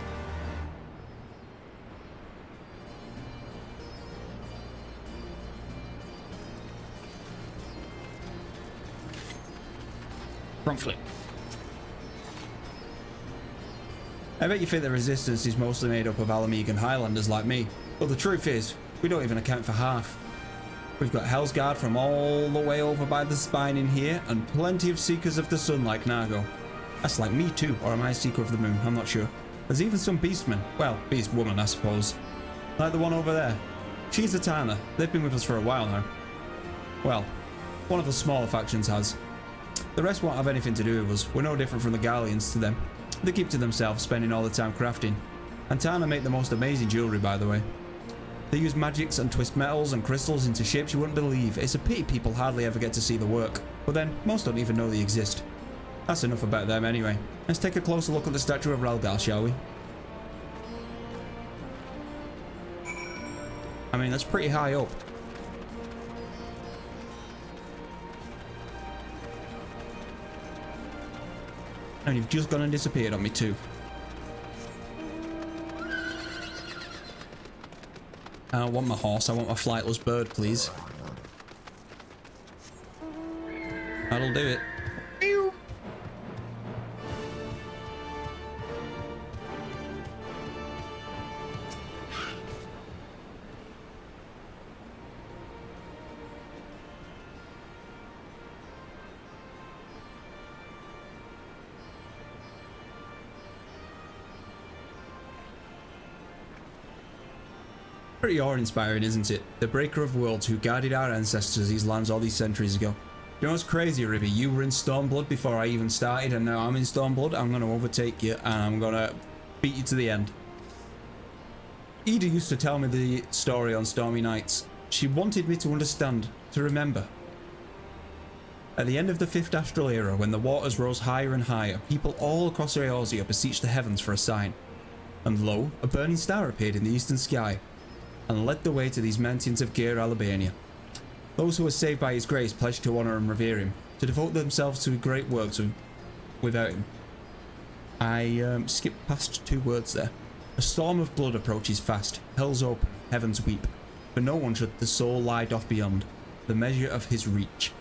Front flip. I bet you think the resistance is mostly made up of Alamegan Highlanders like me, but the truth is, we don't even account for half. We've got Hellsguard from all the way over by the spine in here, and plenty of Seekers of the Sun like Nargo. That's like me too, or am I a Seeker of the Moon? I'm not sure. There's even some Beastmen. Well, Beast Woman, I suppose. Like the one over there. She's a Tana. They've been with us for a while now. Well, one of the smaller factions has. The rest won't have anything to do with us. We're no different from the Garleans to them. They keep to themselves, spending all the time crafting. And Tana make the most amazing jewellery, by the way. They use magics and twist metals and crystals into shapes you wouldn't believe. It's a pity people hardly ever get to see the work. But then, most don't even know they exist. That's enough about them anyway. Let's take a closer look at the statue of Relgar, shall we? I mean, that's pretty high up. And you've just gone and disappeared on me too. I don't want my horse, I want my flightless bird, please. That'll do it. Pretty awe-inspiring, isn't it? The Breaker of Worlds who guided our ancestors these lands all these centuries ago. You know what's crazy, Ribby? You were in Stormblood before I even started, and now I'm in Stormblood. I'm going to overtake you, and I'm going to beat you to the end. Ida used to tell me the story on Stormy Nights. She wanted me to understand, to remember. At the end of the 5th Astral Era, when the waters rose higher and higher, people all across Eorzea beseeched the heavens for a sign. And lo, a burning star appeared in the eastern sky, and led the way to these mountains of Gear Albania. Those who were saved by his grace pledged to honour and revere him, to devote themselves to great works without him. I skipped past 2 words there. A storm of blood approaches fast, hell's open, heavens weep, for no one should the soul lie doth beyond, the measure of his reach.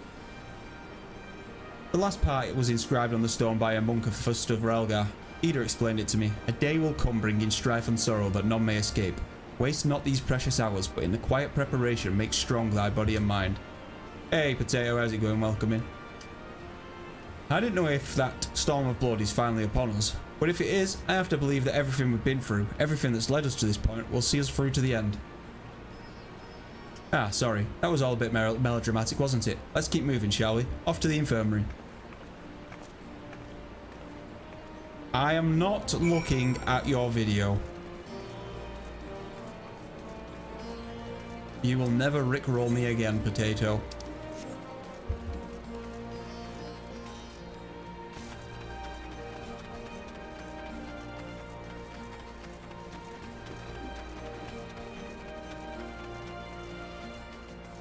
The last part was inscribed on the stone by a monk of the First of Relgar. Ida explained it to me. A day will come bringing strife and sorrow that none may escape. Waste not these precious hours, but in the quiet preparation make strong thy body and mind. Hey Potato, how's it going? Welcome in. I didn't know if that storm of blood is finally upon us, but if it is, I have to believe that everything we've been through, everything that's led us to this point, will see us through to the end. Ah, sorry, that was all a bit melodramatic, wasn't it? Let's keep moving, shall we? Off to the infirmary. I am not looking at your video. You will never rickroll me again, Potato.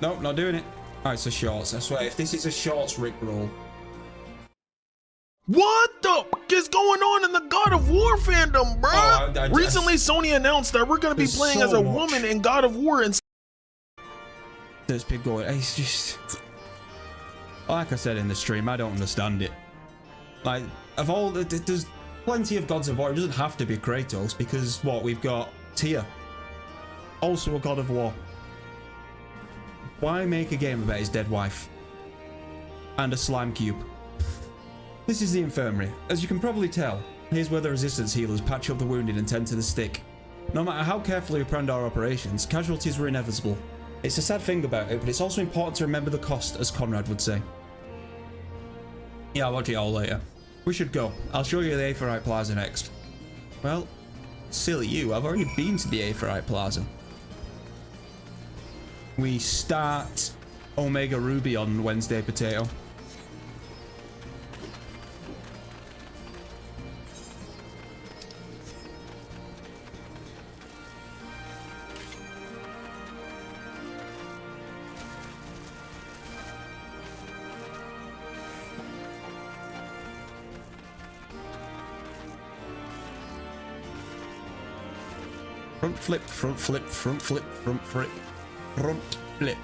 Nope, not doing it. Oh, it's a shorts. I swear, if this is a shorts rickroll. What the f is going on in the God of War fandom, bro? Oh, Recently, Sony announced that we're going to be playing as a woman in God of War and there's people going, it's just, like I said in the stream, I don't understand it. Like, of all the, there's plenty of gods of war. It doesn't have to be Kratos, because what, we've got Tyr, also a god of war. Why make a game about his dead wife and a slime cube? This is the infirmary. As you can probably tell, here's where the resistance healers patch up the wounded and tend to the stick. No matter how carefully we planned our operations, casualties were inevitable. It's a sad thing about it, but it's also important to remember the cost, as Conrad would say. Yeah, I'll watch it all later. We should go. I'll show you the Aephorite Plaza next. Well, silly you, I've already been to the Aephorite Plaza. We start Omega Ruby on Wednesday, Potato. Front flip, front flip, front flip, front flip, front flip.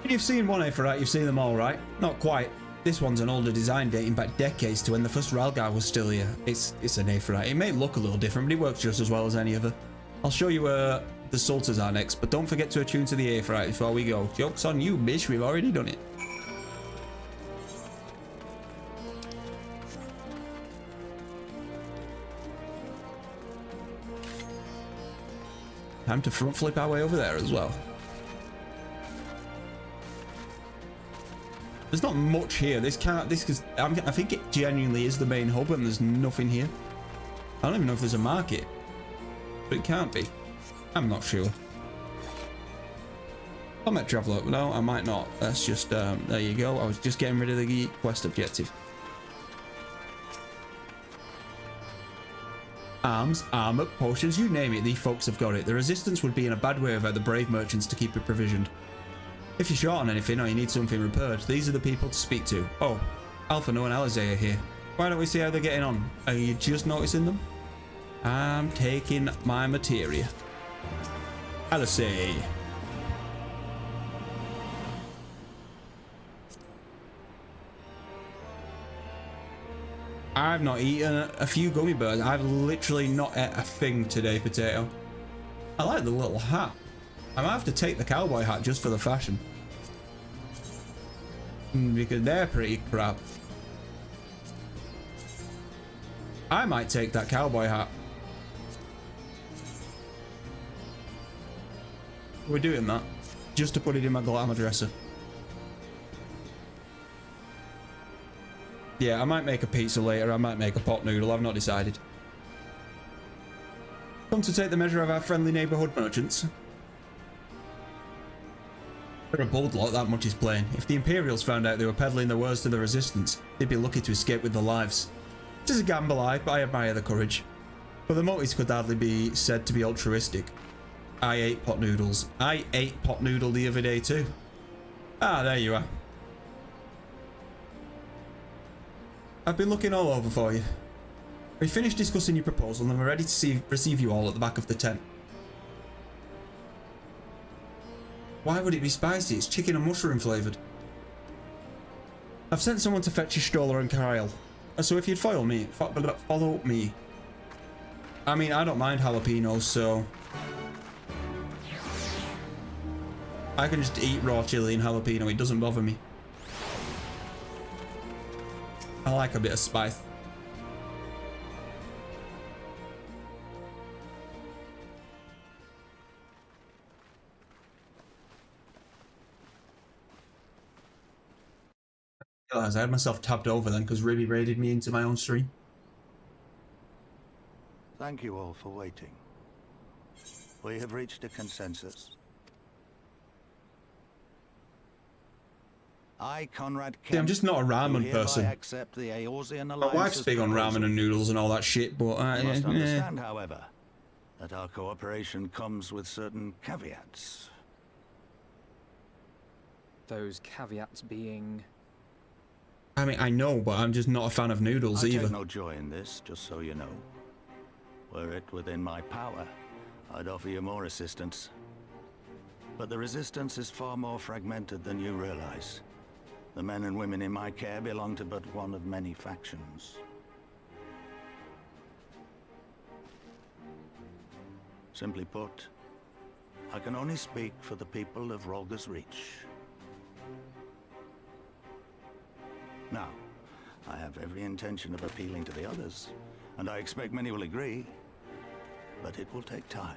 If you've seen one Aephorite, you've seen them all, right? Not quite. This one's an older design dating back decades to when the first Ralgar was still here. It's an Aephorite. It may look a little different, but it works just as well as any other. I'll show you where the Sultans are next, but don't forget to attune to the Aephorite before we go. Joke's on you, bitch. We've already done it. Time to front flip our way over there as well. There's not much here. I think it genuinely is the main hub and there's nothing here. I don't even know if there's a market, but it can't be. I'm not sure. I might travel up. No, I might not. That's just, there you go. I was just getting rid of the quest objective. Arms, armor, potions, you name it, these folks have got it. The resistance would be in a bad way without the brave merchants to keep it provisioned. If you're short on anything or you need something repaired, these are the people to speak to. Oh, Alphano and Eorzea are here. Why don't we see how they're getting on? Are you just noticing them? I'm taking my materia. Eorzea. I've not eaten a few gummy bears. I've literally not ate a thing today, Potato. I like the little hat. I might have to take the cowboy hat just for the fashion. Because they're pretty crap. I might take that cowboy hat. We're doing that. Just to put it in my glamour dresser. Yeah, I might make a pizza later. I might make a pot noodle. I've not decided. Come to take the measure of our friendly neighborhood merchants. They're a bold lot, that much is plain. If the Imperials found out they were peddling their wares to the Resistance, they'd be lucky to escape with their lives. It is a gamble, but I admire the courage. But the motives could hardly be said to be altruistic. I ate pot noodles. I ate pot noodle the other day too. Ah, there you are. I've been looking all over for you. We finished discussing your proposal and we're ready to receive you all at the back of the tent. Why would it be spicy? It's chicken and mushroom flavoured. I've sent someone to fetch you Stoller and Kyle. So if you'd follow me. I mean, I don't mind jalapenos, so... I can just eat raw chili and jalapeno, it doesn't bother me. I like a bit of spice. I had myself tabbed over then because Ribby raided me into my own stream. Thank you all for waiting. We have reached a consensus. I, Conrad Kemp, See, I'm just not a ramen person. Accept the Eorzean My wife's big on ramen and noodles and all that shit, but you must understand, however, that our cooperation comes with certain caveats. Those caveats being... I mean, I know, but I'm just not a fan of noodles either. I take no joy in this, just so you know. Were it within my power, I'd offer you more assistance. But the Resistance is far more fragmented than you realize. The men and women in my care belong to but one of many factions. Simply put, I can only speak for the people of Rolga's Reach. Now, I have every intention of appealing to the others, and I expect many will agree, but it will take time,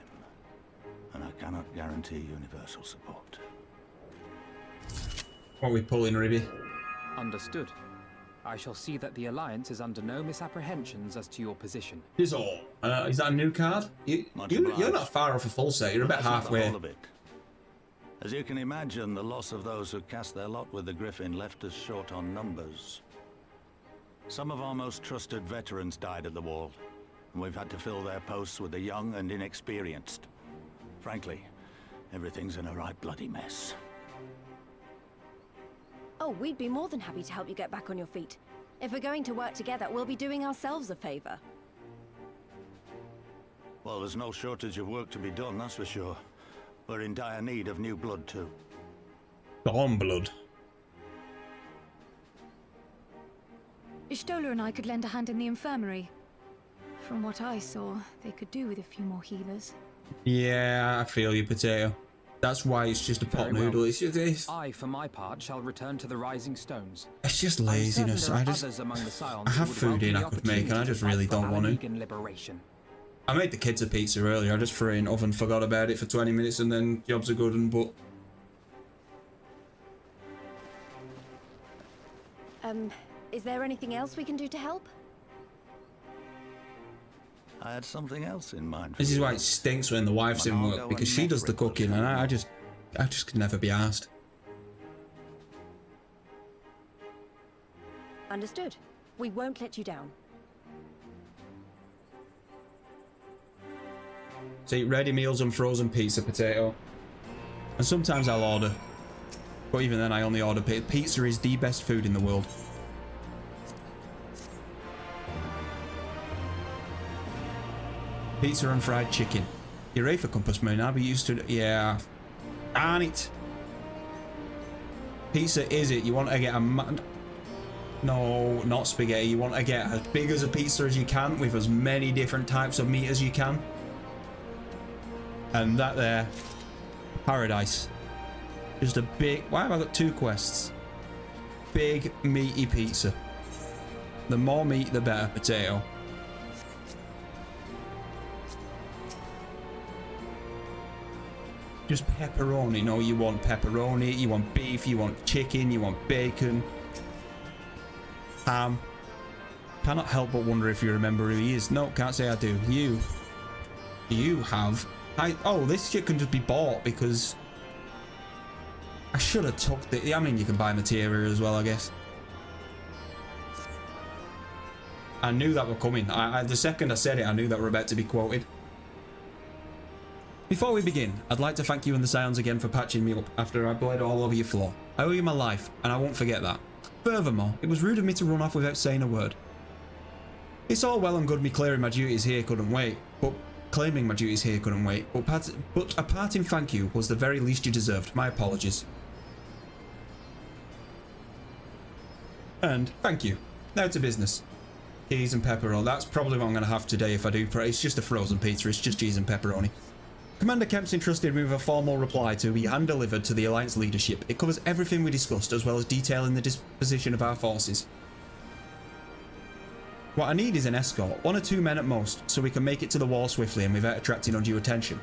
and I cannot guarantee universal support. What are we pulling, Ribby? Understood. I shall see that the Alliance is under no misapprehensions as to your position. Is all. Is that a new card? You're not far off a full set. You're about halfway. All of it. As you can imagine, the loss of those who cast their lot with the Griffin left us short on numbers. Some of our most trusted veterans died at the wall, and we've had to fill their posts with the young and inexperienced. Frankly, everything's in a right bloody mess. Oh, we'd be more than happy to help you get back on your feet. If we're going to work together, we'll be doing ourselves a favor. Well, there's no shortage of work to be done, that's for sure. We're in dire need of new blood, too. Stormblood. Ishtola and I could lend a hand in the infirmary. From what I saw, they could do with a few more healers. Yeah, I feel you, Potato. That's why it's just a pot noodle. It's just this. I, for my part, shall return to the Rising Stones. It's just laziness. I have food in I could make, and I just really don't want to. I made the kids a pizza earlier. I just threw it in the oven, forgot about it for 20 minutes, and then jobs are good. And but is there anything else we can do to help? I had something else in mind. This is why it stinks when the wife's in work, because she does the cooking, and I just could never be asked. Understood. We won't let you down. So eat ready meals and frozen pizza, Potato. And sometimes I'll order. But even then I only order pizza. Pizza is the best food in the world. Pizza and fried chicken. You're ready for Compass Moon. I'll be used to it. Yeah. Darn it. Pizza is it. You want to get a... No, not spaghetti. You want to get as big as a pizza as you can with as many different types of meat as you can. And that there, paradise. Just a big... Why have I got 2 quests? Big, meaty pizza. The more meat, the better, Potato. Just pepperoni. No, you want pepperoni, you want beef, you want chicken, you want bacon. Ham. Cannot help but wonder if you remember who he is. No, can't say I do. You have... Oh, this shit can just be bought because I should have took the... I mean, you can buy materia as well, I guess. I knew that were coming. The second I said it, I knew that we're about to be quoted. Before we begin, I'd like to thank you and the Scions again for patching me up after I bled all over your floor. I owe you my life, and I won't forget that. Furthermore, it was rude of me to run off without saying a word. It's all well and good me clearing my duties here couldn't wait, but... Claiming my duties here couldn't wait, but a parting thank you was the very least you deserved. My apologies. And thank you. Now to business. Cheese and pepperoni. That's probably what I'm going to have today if I do. It's just a frozen pizza. It's just cheese and pepperoni. Commander Kemp's entrusted me with a formal reply to be hand-delivered to the Alliance leadership. It covers everything we discussed, as well as detailing the disposition of our forces. What I need is an escort, 1 or 2 men at most, so we can make it to the wall swiftly and without attracting undue attention.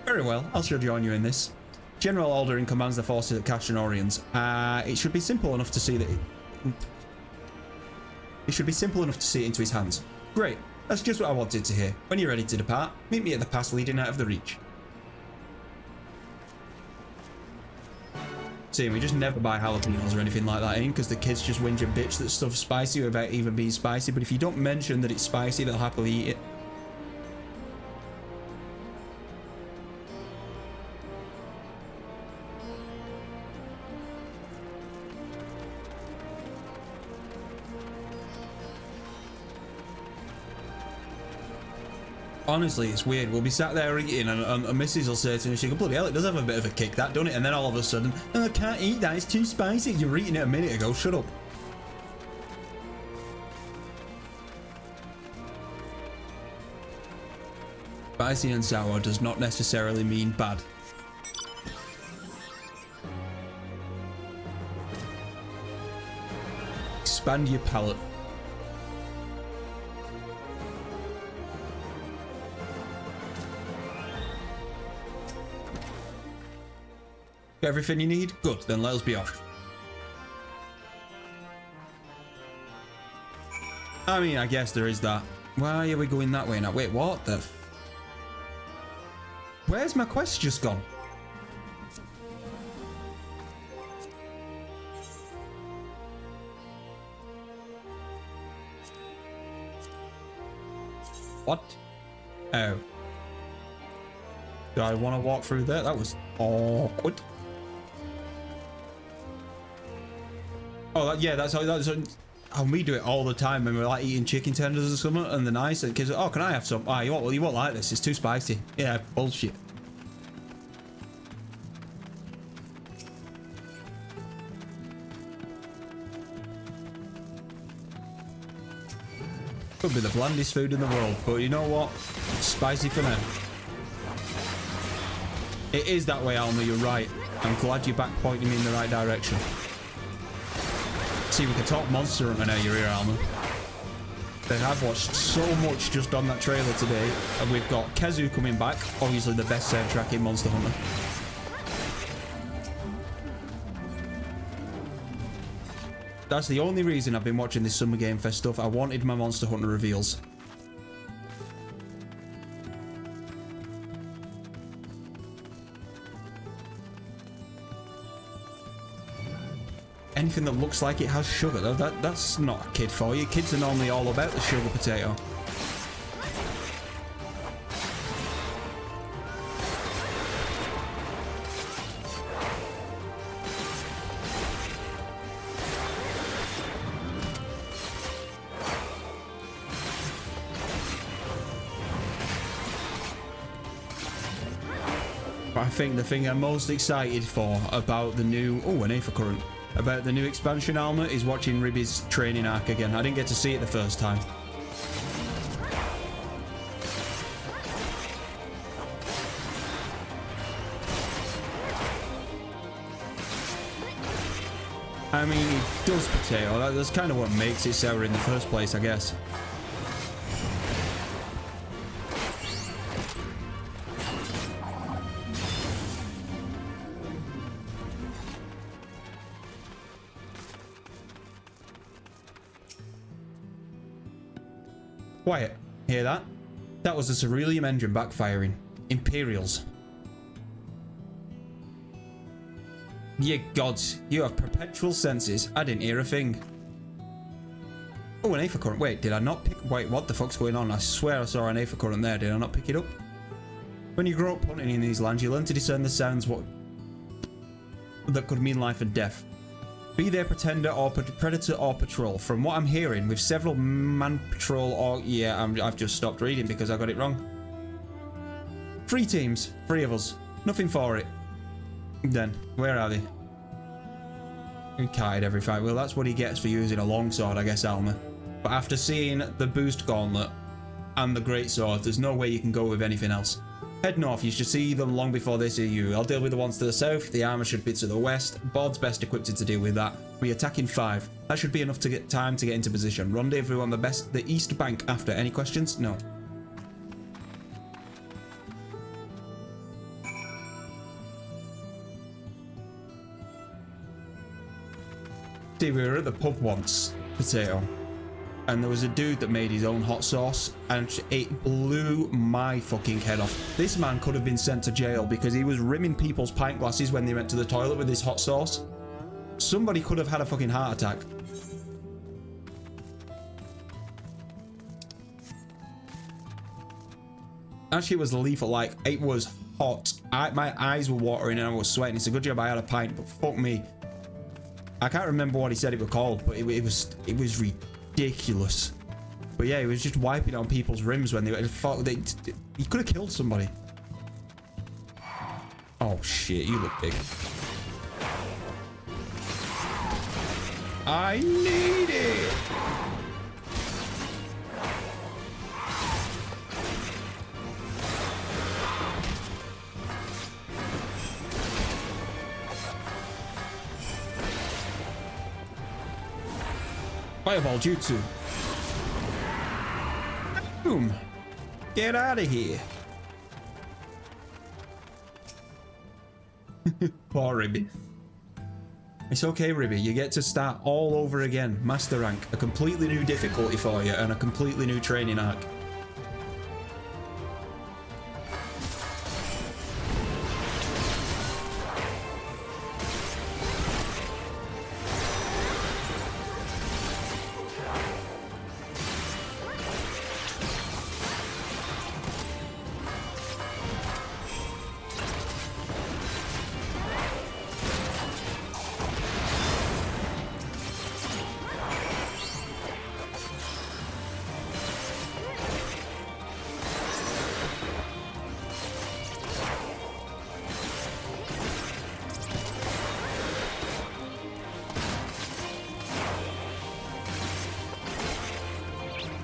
Very well, I shall join you in this. General Alderin commands the forces at Cashinorians. It should be simple enough to see that it should be simple enough to see it into his hands. Great, that's just what I wanted to hear. When you're ready to depart, meet me at the pass leading out of the Reach. See, we just never buy jalapenos or anything like that in because the kids just whinge and bitch that stuff's spicy without even being spicy. But if you don't mention that it's spicy, they'll happily eat it. Honestly, it's weird. We'll be sat there eating and Mrs. will say to me, she go, bloody hell, it does have a bit of a kick, that, doesn't it? And then all of a sudden, oh, I can't eat that, it's too spicy. You were eating it a minute ago, shut up. Spicy and sour does not necessarily mean bad. Expand your palate. Everything you need? Good, then let us be off. I mean, I guess there is that. Why are we going that way now? Wait, what the... Where's my quest just gone? What? Oh. Do I want to walk through there? That was awkward. Oh, yeah, that's how we do it all the time when we're like eating chicken tenders or something, and they're nice. And kids are, oh, can I have some? Oh, you won't like this. It's too spicy. Yeah, bullshit. Could be the blandest food in the world, but you know what? It's spicy for now. It is that way, Alma, you're right. I'm glad you're back pointing me in the right direction. See, we can talk Monster Hunter now you're here, Alma. Then I've watched so much just on that trailer today, and we've got Kezu coming back, obviously the best soundtrack in Monster Hunter. That's the only reason I've been watching this Summer Game Fest stuff. I wanted my Monster Hunter reveals. Anything that looks like it has sugar, though, that's not a kid for you. Kids are normally all about the sugar potato. But I think the thing I'm most excited for about the new... Oh, an Aether Current. About the new expansion, Alma, is watching Ribby's training arc again. I didn't get to see it the first time. I mean, he does potato. That's kind of what makes it sour in the first place, I guess. Quiet. Hear that? That was the Cerulean engine backfiring. Imperials. Ye gods, you have perpetual senses. I didn't hear a thing. Oh, an Aether Current. Wait, did I not pick... Wait, what the fuck's going on? I swear I saw an Aether Current there. Did I not pick it up? When you grow up hunting in these lands, you learn to discern the sounds that could mean life and death. Be they pretender or predator or patrol. From what I'm hearing, with several man patrol or... Yeah, I've just stopped reading because I got it wrong. 3 teams. 3 of us. Nothing for it. Then, where are they? He kited every fight. Well, that's what he gets for using a longsword, I guess, Alma. But after seeing the boost gauntlet and the greatsword, there's no way you can go with anything else. Head north, you should see them long before they see you. I'll deal with the ones to the south, the armor should be to the west. Bord's best equipped to deal with that. We attack in 5. That should be enough to get time to get into position. Rendezvous on the east bank after. Any questions? No. See, we were at the pub once, Potato. And there was a dude that made his own hot sauce, and it blew my fucking head off. This man could have been sent to jail because he was rimming people's pint glasses when they went to the toilet with his hot sauce. Somebody could have had a fucking heart attack. Actually, it was lethal. Like, it was hot. My eyes were watering and I was sweating. It's a good job I had a pint, but fuck me. I can't remember what he said it was called, but it was ridiculous. But yeah, he was just wiping on people's rims when he could have killed somebody. Oh shit, you look big. I need it. Fireball Jutsu. Boom. Get out of here. Poor Ribby. It's okay, Ribby. You get to start all over again. Master rank. A completely new difficulty for you and a completely new training arc.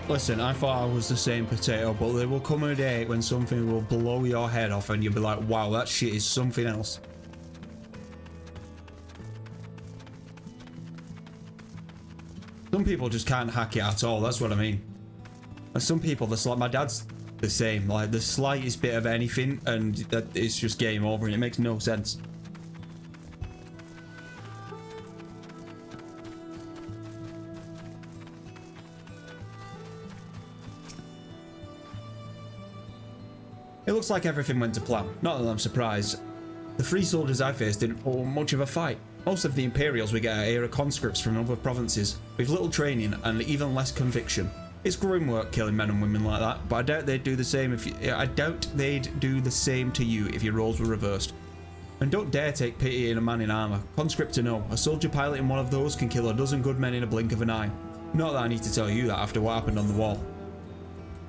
Listen, I thought I was the same potato, but there will come a day when something will blow your head off and you'll be like, wow, that shit is something else. Some people just can't hack it at all, that's what I mean. And some people, my dad's the same, like the slightest bit of anything and it's just game over and it makes no sense. It looks like everything went to plan. Not that I'm surprised. The free soldiers I faced didn't put much of a fight. Most of the Imperials we get here are conscripts from other provinces, with little training and even less conviction. It's grim work killing men and women like that, but I doubt they'd do the same to you if your roles were reversed. And don't dare take pity in a man in armour. Conscript to know, a soldier piloting one of those can kill a dozen good men in a blink of an eye. Not that I need to tell you that after what happened on the wall.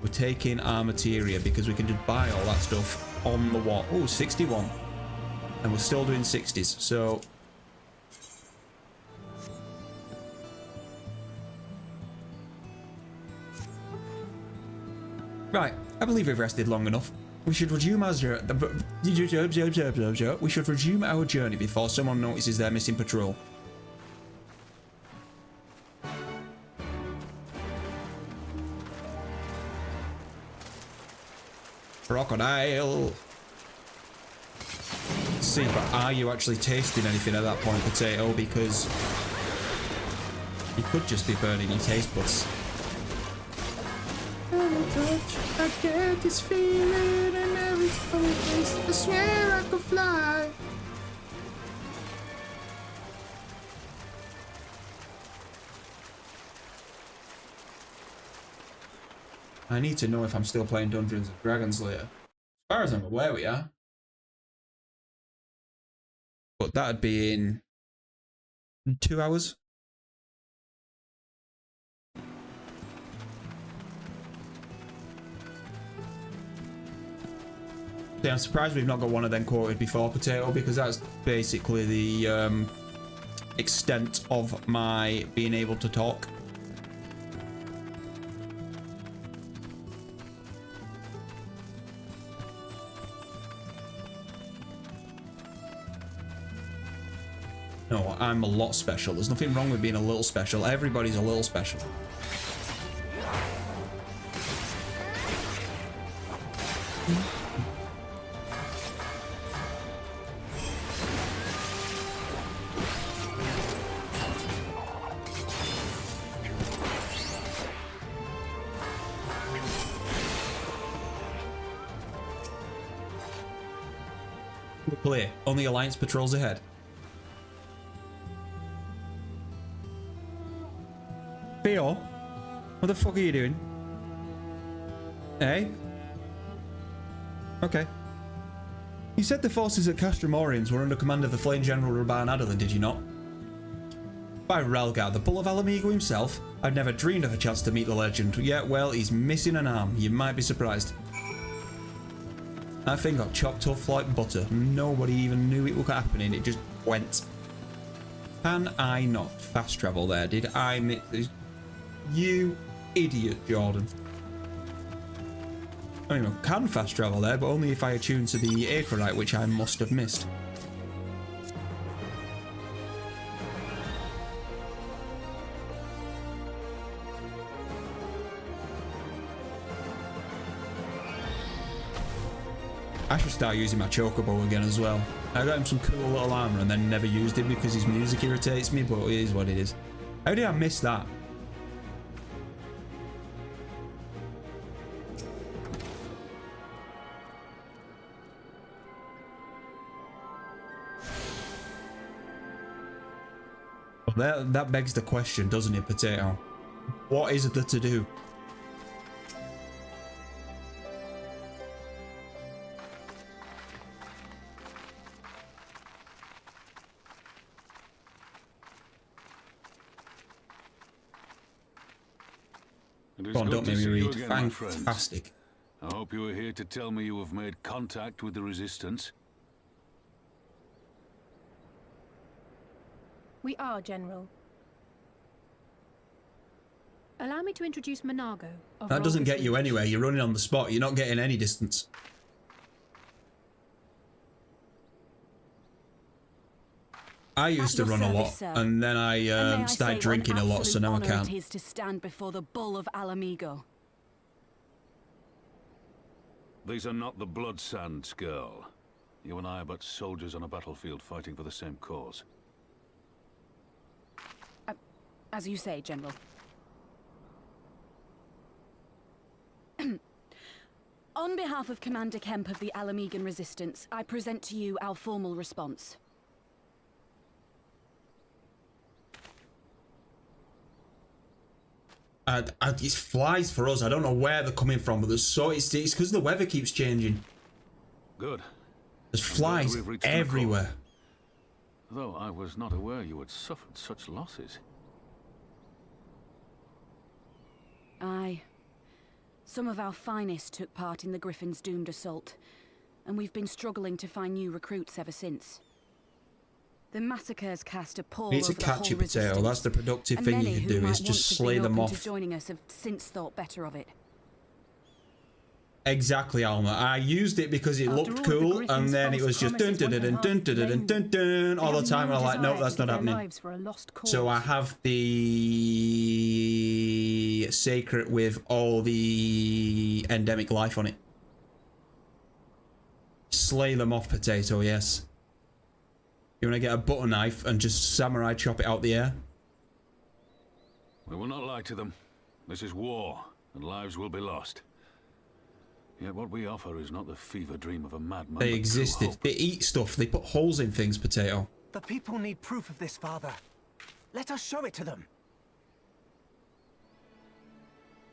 We're taking our materia because we can just buy all that stuff on the wall. Oh, 61. And we're still doing 60s, so... Right, I believe we've rested long enough. We should resume our journey. We should resume our journey before someone notices their missing patrol. Crocodile. Let's see, but are you actually tasting anything at that point, potato? Because you could just be burning your taste buds. I get this feeling and every place. I swear I could fly. I need to know if I'm still playing Dungeons and Dragons later. As far as I'm aware, we are. But that'd be in 2 hours. Yeah, I'm surprised we've not got one of them quoted before, potato, because that's basically the extent of my being able to talk. No, I'm a lot special. There's nothing wrong with being a little special. Everybody's a little special. We're clear. Only Alliance patrols ahead. Theo, what the fuck are you doing? Hey? Okay. You said the forces at Castromorians were under command of the Flame General Raban Adolin, did you not? By Relgar, the Bull of Alamigo himself? I've never dreamed of a chance to meet the legend. Yeah, well, he's missing an arm. You might be surprised. That thing got chopped off like butter. Nobody even knew it was happening. It just went. Can I not fast travel there? Did I miss this? You idiot, Jordan. I mean, I can fast travel there, but only if I attune to the Aephorite, which I must have missed. I should start using my chocobo again as well. I got him some cool little armor and then never used it because his music irritates me, but it is what it is. How did I miss that? Well, that begs the question, doesn't it, potato? What is there to do? Come on, don't make me read. Fantastic. I hope you are here to tell me you have made contact with the Resistance. We are, General. Allow me to introduce Monago. That doesn't get you anywhere. You're running on the spot. You're not getting any distance. I used to run a lot, and then I started drinking a lot, so now I can't. It is to stand before the bull of Alamigo. These are not the Blood Sands, girl. You and I are but soldiers on a battlefield fighting for the same cause. As you say, General. On behalf of Commander Kemp of the Alamigan Resistance, I present to you our formal response. It's flies for us. I don't know where they're coming from, but there's it's because the weather keeps changing. Good. There's flies everywhere. Though I was not aware you had suffered such losses. Aye. Some of our finest took part in the Griffin's doomed assault, and we've been struggling to find new recruits ever since. The massacres cast a pall It's a over the whole catchy potato. resistance, That's the productive and thing many you can who do, might is just once have slay been them open to off. joining us have since thought better of it. Exactly, Alma. I used it because it looked cool, and then it was just dun dun dun dun dun dun dun dun all the time. And I'm like, no, that's not happening. So I have the sacred with all the endemic life on it. Slay them off, potato. Yes. You want to get a butter knife and just samurai chop it out the air? We will not lie to them. This is war, and lives will be lost. Yet what we offer is not the fever dream of a madman. They existed. They eat stuff. They put holes in things, potato. The people need proof of this, Father. Let us show it to them.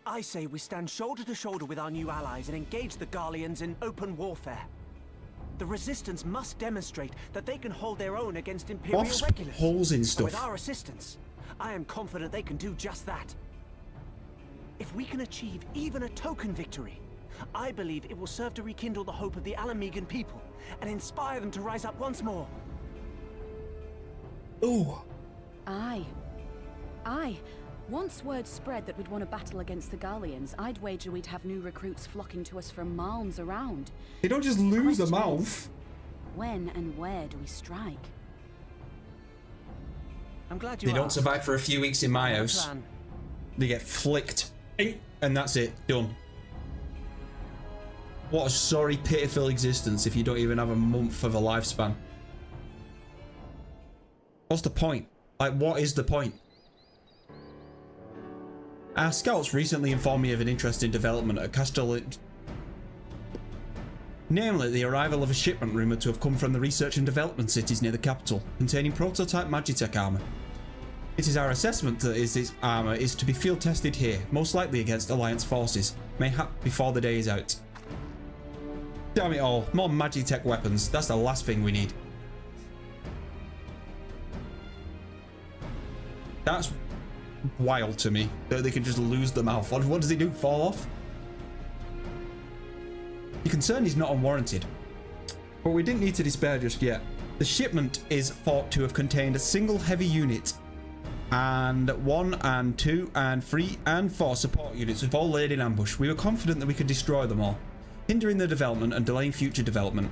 I say we stand shoulder to shoulder with our new allies and engage the Garleans in open warfare. The Resistance must demonstrate that they can hold their own against Imperial regulars. Holes in stuff. With our assistance, I am confident they can do just that. If we can achieve even a token victory, I believe it will serve to rekindle the hope of the Alamigan people and inspire them to rise up once more. Ooh. Aye. Aye. Once word spread that we'd won a battle against the Garleans, I'd wager we'd have new recruits flocking to us from miles around. They don't just lose a mouth. When and where do we strike? I'm glad you They don't survive for a few weeks in my house. They get flicked. And that's it. Done. What a sorry, pitiful existence if you don't even have a month of a lifespan. What's the point? Like, what is the point? Our scouts recently informed me of an interesting development at Castel... Namely, the arrival of a shipment rumoured to have come from the research and development cities near the capital, containing prototype Magitech armour. It is our assessment that this armour is to be field tested here, most likely against Alliance forces, mayhap before the day is out. Damn it all, more Magitech weapons, that's the last thing we need. That's wild to me, that they can just lose the mouth. What does it do, fall off? Your concern is not unwarranted, but we didn't need to despair just yet. The shipment is thought to have contained a single heavy unit, and 1 and 2 and 3 and 4 support units have all laid in ambush. We were confident that we could destroy them all, hindering the development and delaying future development.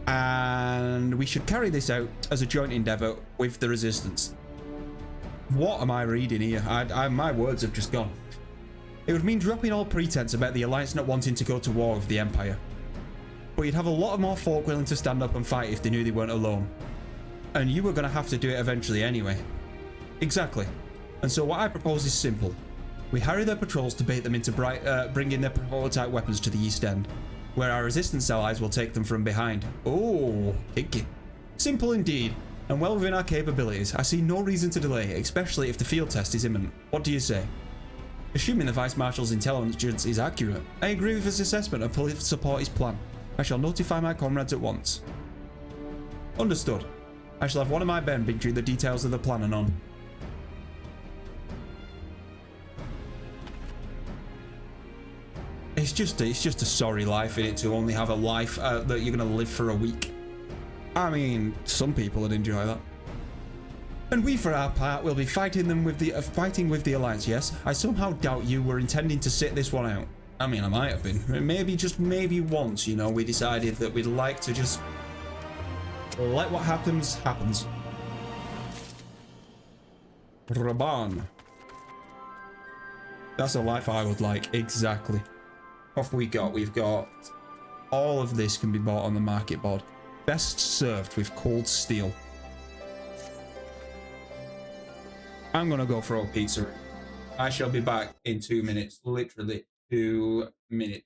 And we should carry this out as a joint endeavour with the Resistance. What am I reading here? My words have just gone. It would mean dropping all pretense about the Alliance not wanting to go to war with the Empire. But you'd have a lot of more folk willing to stand up and fight if they knew they weren't alone. And you were going to have to do it eventually anyway. Exactly. And so what I propose is simple. We harry their patrols to bait them into bringing their prototype weapons to the East End, where our Resistance allies will take them from behind. Oh, kinky. Simple indeed, and well within our capabilities. I see no reason to delay, especially if the field test is imminent. What do you say? Assuming the Vice Marshal's intelligence is accurate, I agree with his assessment and fully support his plan. I shall notify my comrades at once. Understood. I shall have one of my men bring you the details of the plan anon. It's just a sorry life in it to only have a life that you're gonna live for a week. I mean, some people would enjoy that. And we, for our part, will be fighting with the Alliance. Yes, I somehow doubt you were intending to sit this one out. I mean, I might have been. Maybe, just maybe once, you know, we decided that we'd like to just let what happens, happens. Raban. That's a life I would like, exactly. Off we got. We've got all of this can be bought on the market board. Best served with cold steel. I'm gonna go for a pizza. I shall be back in 2 minutes. Literally 2 minutes.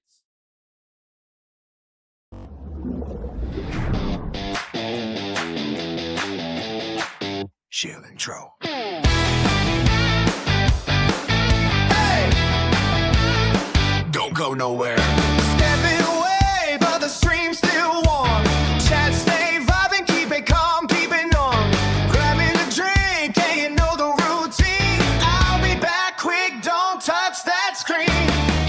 Chill intro. Don't go nowhere. Stepping away, but the stream's still warm. Chat, stay vibing, keep it calm, keep it on. Grabbing a drink, and you know the routine. I'll be back quick, don't touch that screen.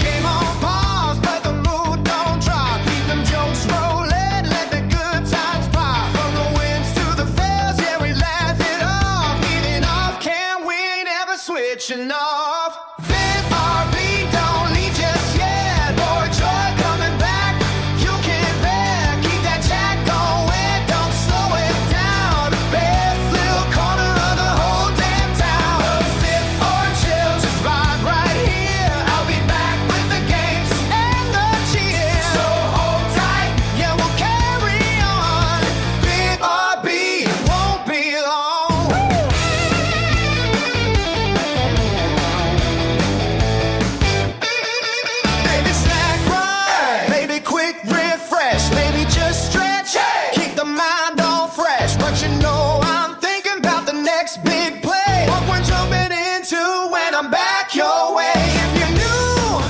Game on pause, but the mood don't drop. Keep them jokes rolling, let the good times pop. From the wins to the fails, yeah, we laugh it off. Eating off, can't win, never switching off. Vent RB, don't leave just yet. More joy coming back, you can bet. Keep that chat going, don't slow it down. Best little corner of the whole damn town. Sip or chill, just vibe right here. I'll be back with the games and the cheers. So hold tight, yeah, we'll carry on. Bit RB, it won't be long. Maybe snack right, maybe quick refresh, maybe just stretch, keep the mind all fresh. But you know I'm thinking about the next big play. What we're jumping into when I'm back your way. If you're new,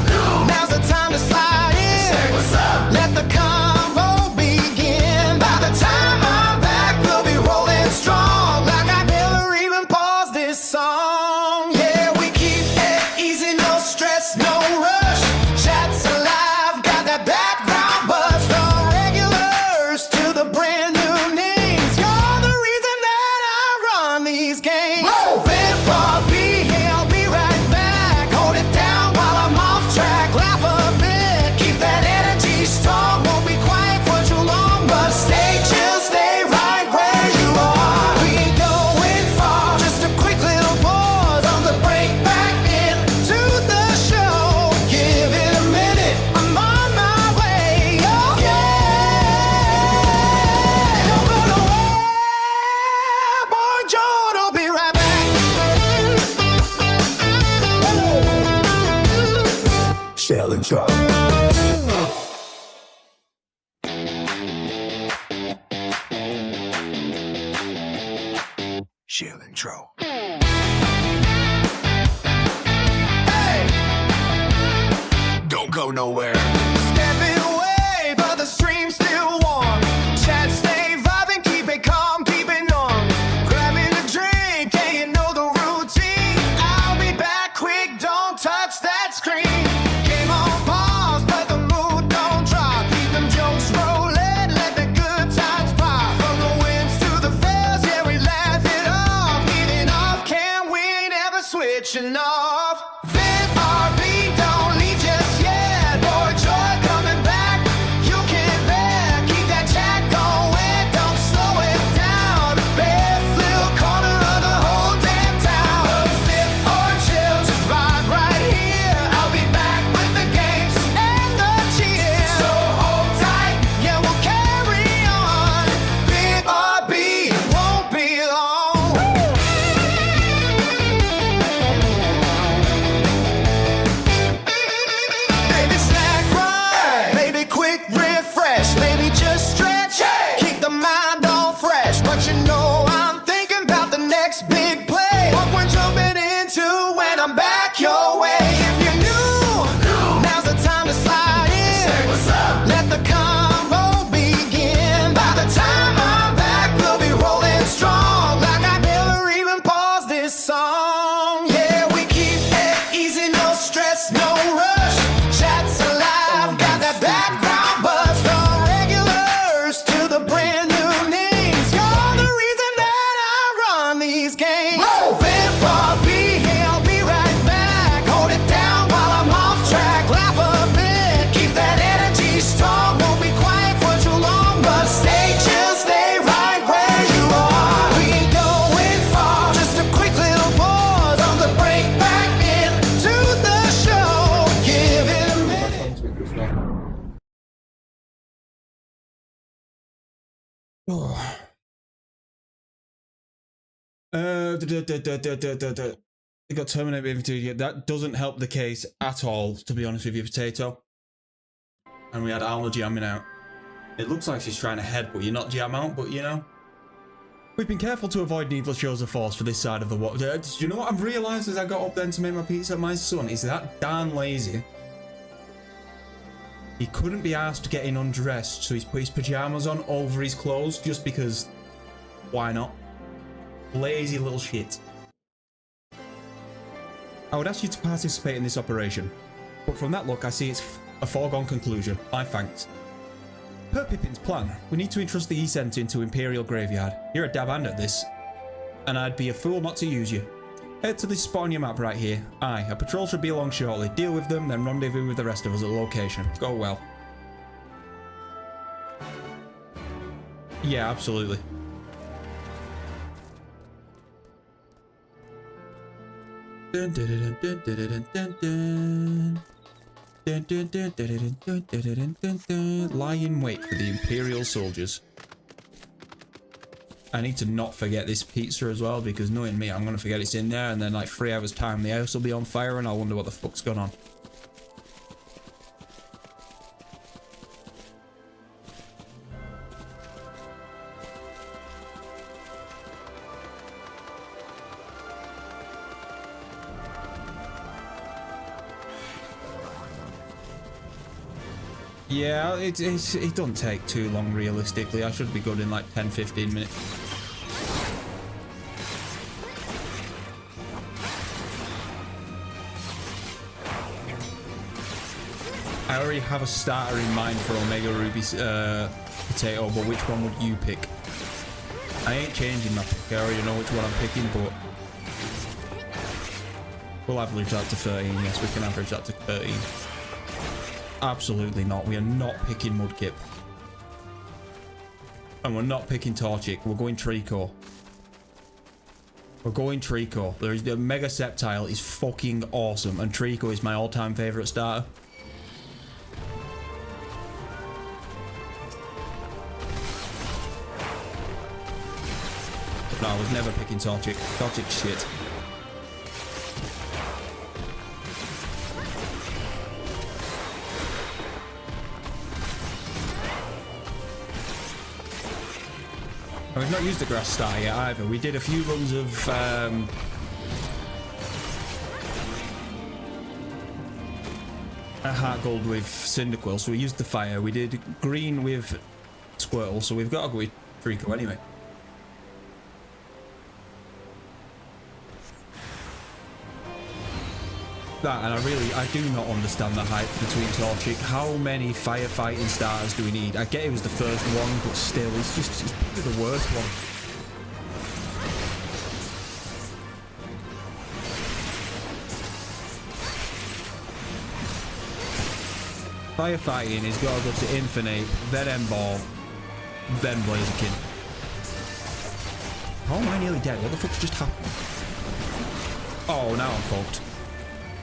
now's the time to slide in. Say what's up. Let the convo begin. By the time I'm back, we'll be rolling strong. Like I never even paused this song. Yeah, we keep it easy, no stress, no rush. Chat's alive, got that background buzz. From regulars to the brand new names. You're the reason that I run these games. Vent RB, yeah, I'll be right back. Hold it down while I'm off track. Laugh a bit, keep that energy strong. Won't be quiet for too long, but stay chill, stay right where you are. We ain't going far, just a quick little pause on the break back into the show. Give it a minute, I'm on my way. Oh yeah, don't go nowhere, boy Jordan, I'll be right back. Shell intro. Shell intro. Don't go nowhere. Stepping away, but the stream's still warm. Chat, stay vibing, keep it calm, keep it on. Grabbing a drink, and you know the routine. I'll be back quick, don't touch that screen. Game on pause, but the mood don't drop. Keep them jokes rolling, let the good times pop. From the wins to the fails, yeah, we laugh it off. Eating off, can't win, never switching off. Vent RB, don't leave just yet. More joy coming back, you can bet. Keep that chat going, don't slow it down. Best little corner of the whole damn town. Sip or chill, just vibe right here. I'll be back with the games and the cheers. So hold tight, yeah, we'll carry on. Bit RB, it won't be long. Maybe snack right, maybe quick refresh, maybe just stretch, keep the mind all fresh. But you know I'm thinking about the next big play. What we're jumping into when I'm back your way. If you're new, now's the time to slide in. Say what's up. Let the convo begin. By the time I'm back, we'll be rolling strong. Like I never even paused this song. Yeah, we keep it easy, no stress, no rush. Chat's alive, got that background buzz. From regulars to the brand new names. You're the reason that I run these games. Oh. They got terminated between. That doesn't help the case at all, to be honest with you, Potato. And we had Alma jamming out. It looks like she's trying to headbutt you, not jam out, but you know. We've been careful to avoid needless shows of force for this side of the water. Do you know what I've realised as I got up then to make my pizza? My son is that darn lazy. He couldn't be asked getting undressed, so he's put his pyjamas on over his clothes just because. Why not? Lazy little shit. I would ask you to participate in this operation, but from that look I see it's a foregone conclusion. My thanks. Per Pippin's plan, we need to entrust the E-Center into Imperial Graveyard. You're a dab hand at this, and I'd be a fool not to use you. Head to this spot on your map right here. Aye, a patrol should be along shortly. Deal with them, then rendezvous with the rest of us at the location. Go well. Yeah, absolutely. Dun, dun, dun, dun, dun, dun, dun, dun. Dun, dun, dun, dun, dun, dun, dun, dun, dun, dun. Lie in wait for the Imperial soldiers. I need to not forget this pizza as well, because knowing me, I'm going to forget it's in there, and then like 3 hours time the house will be on fire and I'll wonder what the fuck's going on. Yeah, it doesn't take too long realistically. I should be good in like 10-15 minutes. I already have a starter in mind for Omega Ruby's Potato, but which one would you pick? I ain't changing my pick. I already know which one I'm picking, but we'll average that to 13. Yes, we can average that to 13. Absolutely not. We are not picking Mudkip. And we're not picking Torchic. We're going Trico. We're going Trico. There is the Mega Sceptile is fucking awesome, and Trico is my all-time favorite starter. No, I was never picking Torchic. Torchic's shit. And we've not used the grass starter yet either. We did a few runs of Heart Gold with Cyndaquil, so we used the fire. We did green with Squirtle, so we've got to go with Trico anyway. That, and I do not understand the hype between Torchic. How many firefighting starters do we need? I get it was the first one, but still, it's probably the worst one. Firefighting has got to go to Infinite, then Emball, then Blaziken. How am I nearly dead? What the fuck's just happened? Oh, now I'm fucked.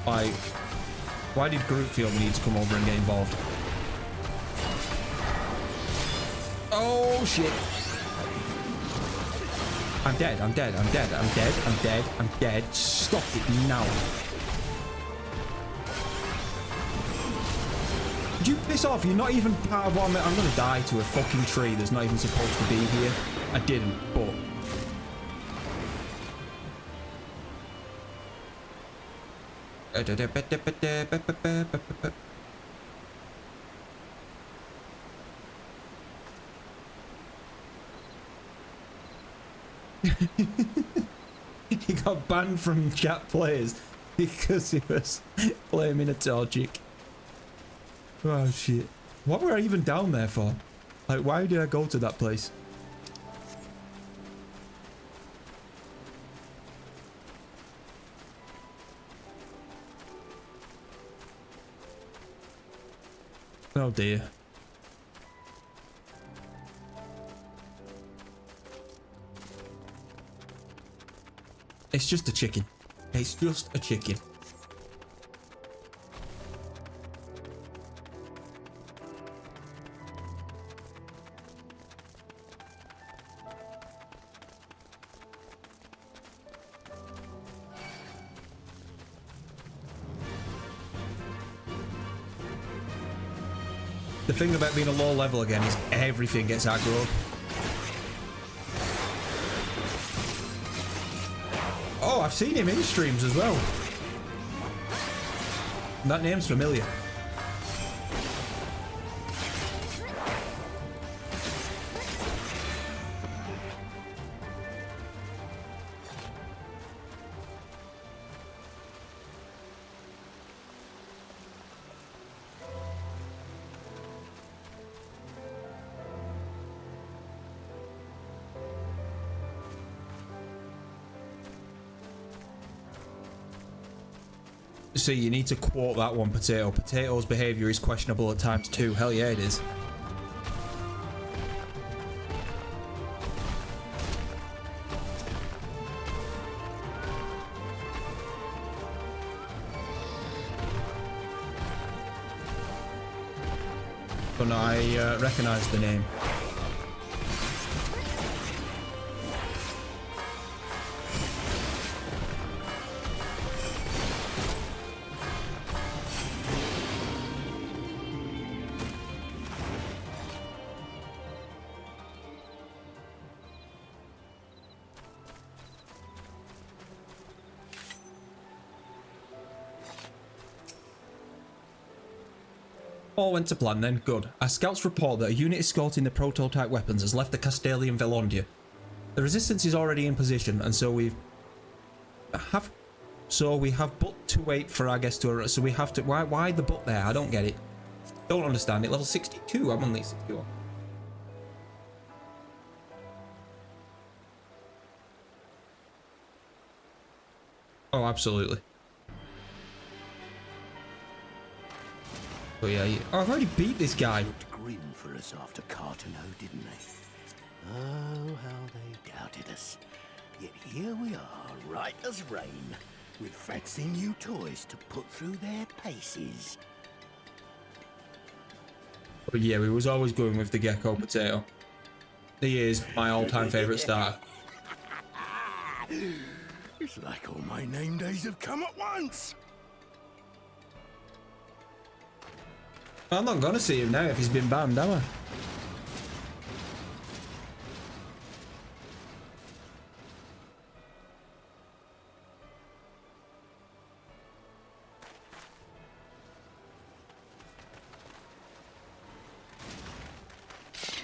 Like, why did Groot feel the need to come over and get involved? Oh shit. I'm dead, I'm dead, I'm dead, I'm dead, I'm dead, I'm dead. Stop it now. Did you piss off? You're not even part of what I'm gonna die to a fucking tree that's not even supposed to be here. I didn't, but he got banned from chat players because he was blaming a Torchic. Oh shit. What were I even down there for? Like, why did I go to that place? Oh dear. It's just a chicken. It's just a chicken. The thing about being a low level again is everything gets aggro. Oh, I've seen him in streams as well. That name's familiar. See, you need to quote that one, Potato. Potato's behaviour is questionable at times too. Hell yeah, it is. But no, I recognise the name. All went to plan then. Good. Our scouts report that a unit escorting the prototype weapons has left the Castalian Velondia. The resistance is already in position, and so we have but to wait for our guests to arrive. So we have to. Why the but there? I don't get it. Don't understand it. Level 62. I'm only 61. Oh, absolutely. Oh yeah, oh, I've already beat this guy. Looked grim for us after Cartano, didn't they? Oh, how they doubted us. Yet here we are, right as rain, with fancy new toys to put through their paces. But yeah, we was always going with the Gecko Potato. He is my all-time favourite starter. It's like all my name days have come at once. I'm not gonna see him now if he's been banned, am I?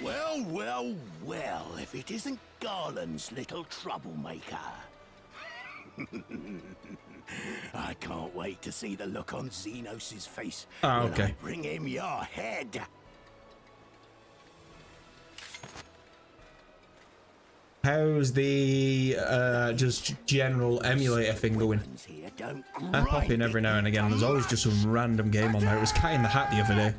Well, well, well, if it isn't Garland's little troublemaker. I can't wait to see the look on Xenos' face when I bring him your head. How's the just general emulator thing going? I pop in every now and again. There's always just some random game on there. It was Cat in the Hat the other day.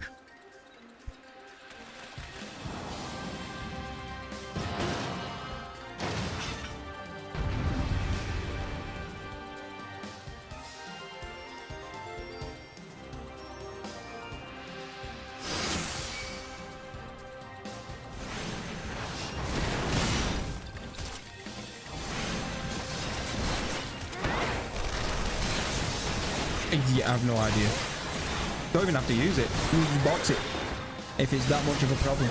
Yeah, I have no idea. Don't even have to use it. You can box it if it's that much of a problem.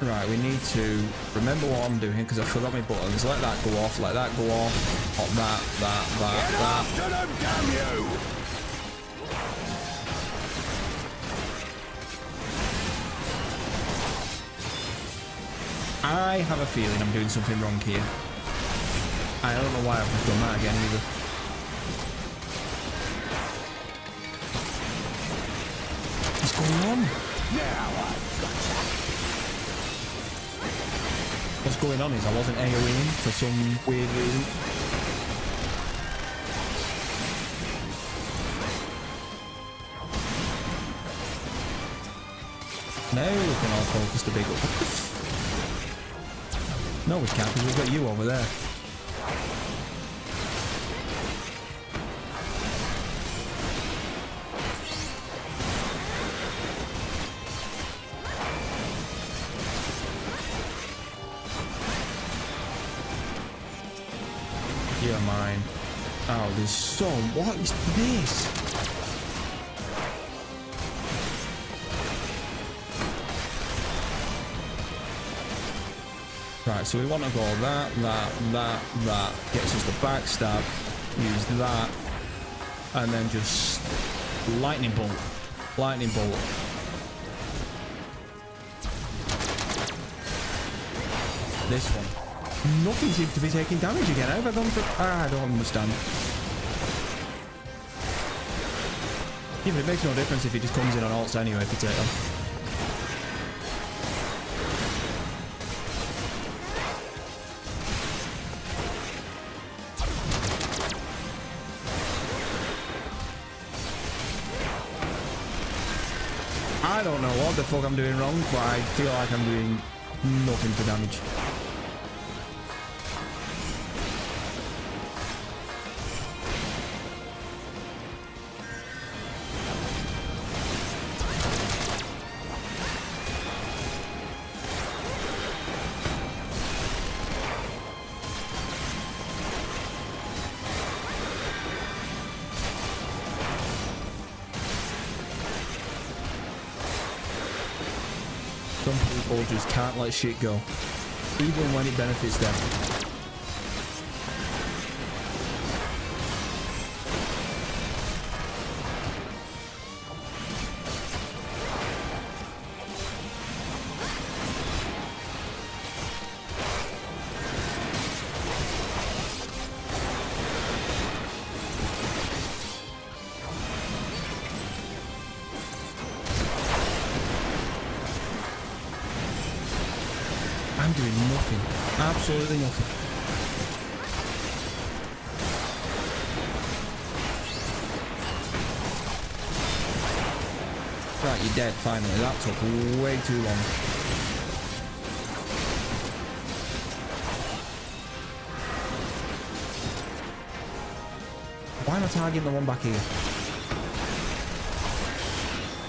Right, we need to remember what I'm doing because I forgot my buttons. Let that go off. Let that go off. Hop that. Get after them, damn you! I have a feeling I'm doing something wrong here. I don't know why I've just done that again either. What's going on? Now I've gotcha. What's going on is I wasn't AoEing for some weird reason. Now we can all focus the big up. No, we can't because we've got you over there. You're mine. Oh, there's so... What is this? Right, so we want to go that. Gets us the backstab. Use that. And then just... Lightning bolt. Lightning bolt. This one. Nothing seems to be taking damage again. Have I gone for... I don't understand. Yeah, but it makes no difference if he just comes in on ults anyway, potato. I don't know what the fuck I'm doing wrong, but I feel like I'm doing nothing for damage. Some people just can't let shit go, even when it benefits them. I'm doing nothing. Absolutely nothing. Right, you're dead finally. That took way too long. Why am I targeting the one back here?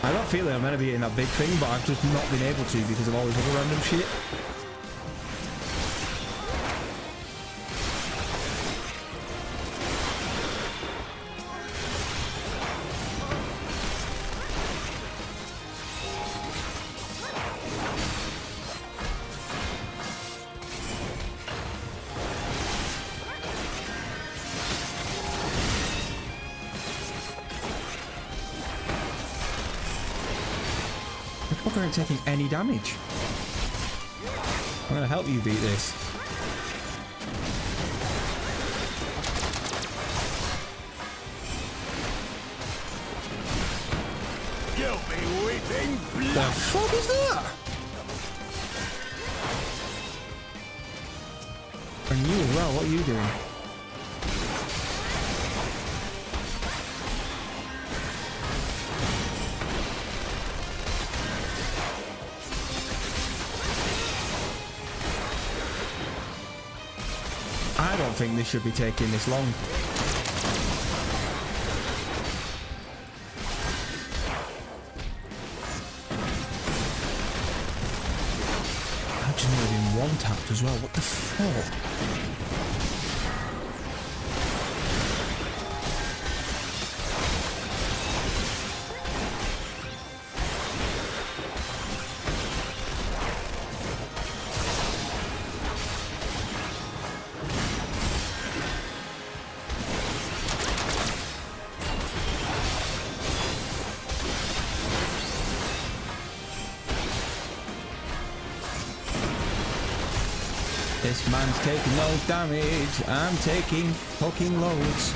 I got a feeling I'm meant to be hitting that big thing, but I've just not been able to because of all this other random shit. I aren't taking any damage. I'm gonna help you beat this. You'll be weeping blood. The fuck is that? And you as well, what are you doing? I don't think this should be taking this long. I've just never been one tapped as well. What the fuck? This man's taking no damage. I'm taking fucking loads.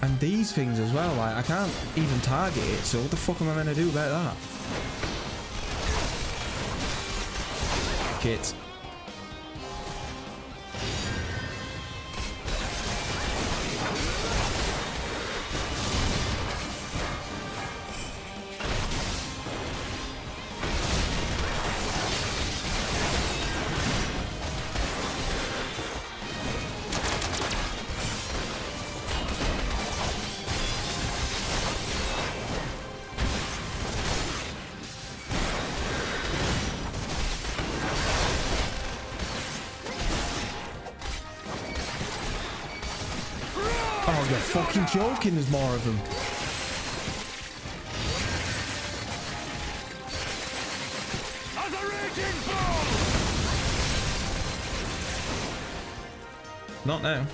And these things as well, like, I can't even target it, so what the fuck am I meant to do about that? Shit. Oh, you're fucking joking, there's more of them. Not now.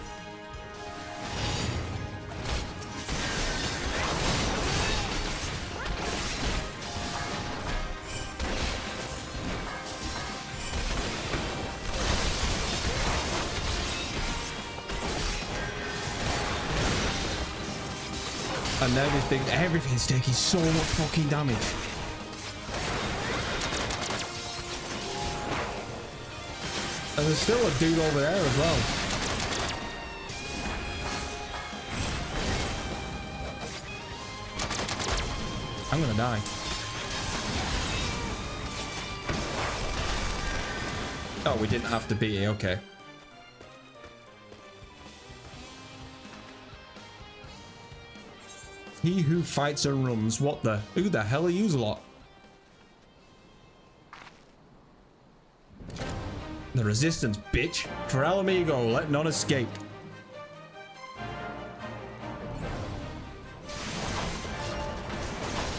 And now this big, everything's taking so much fucking damage. And there's still a dude over there as well. I'm gonna die. Oh, we didn't have to be, okay. He who fights and runs. What the? Who the hell are you lot? The resistance, bitch. For Alamigo, let none escape.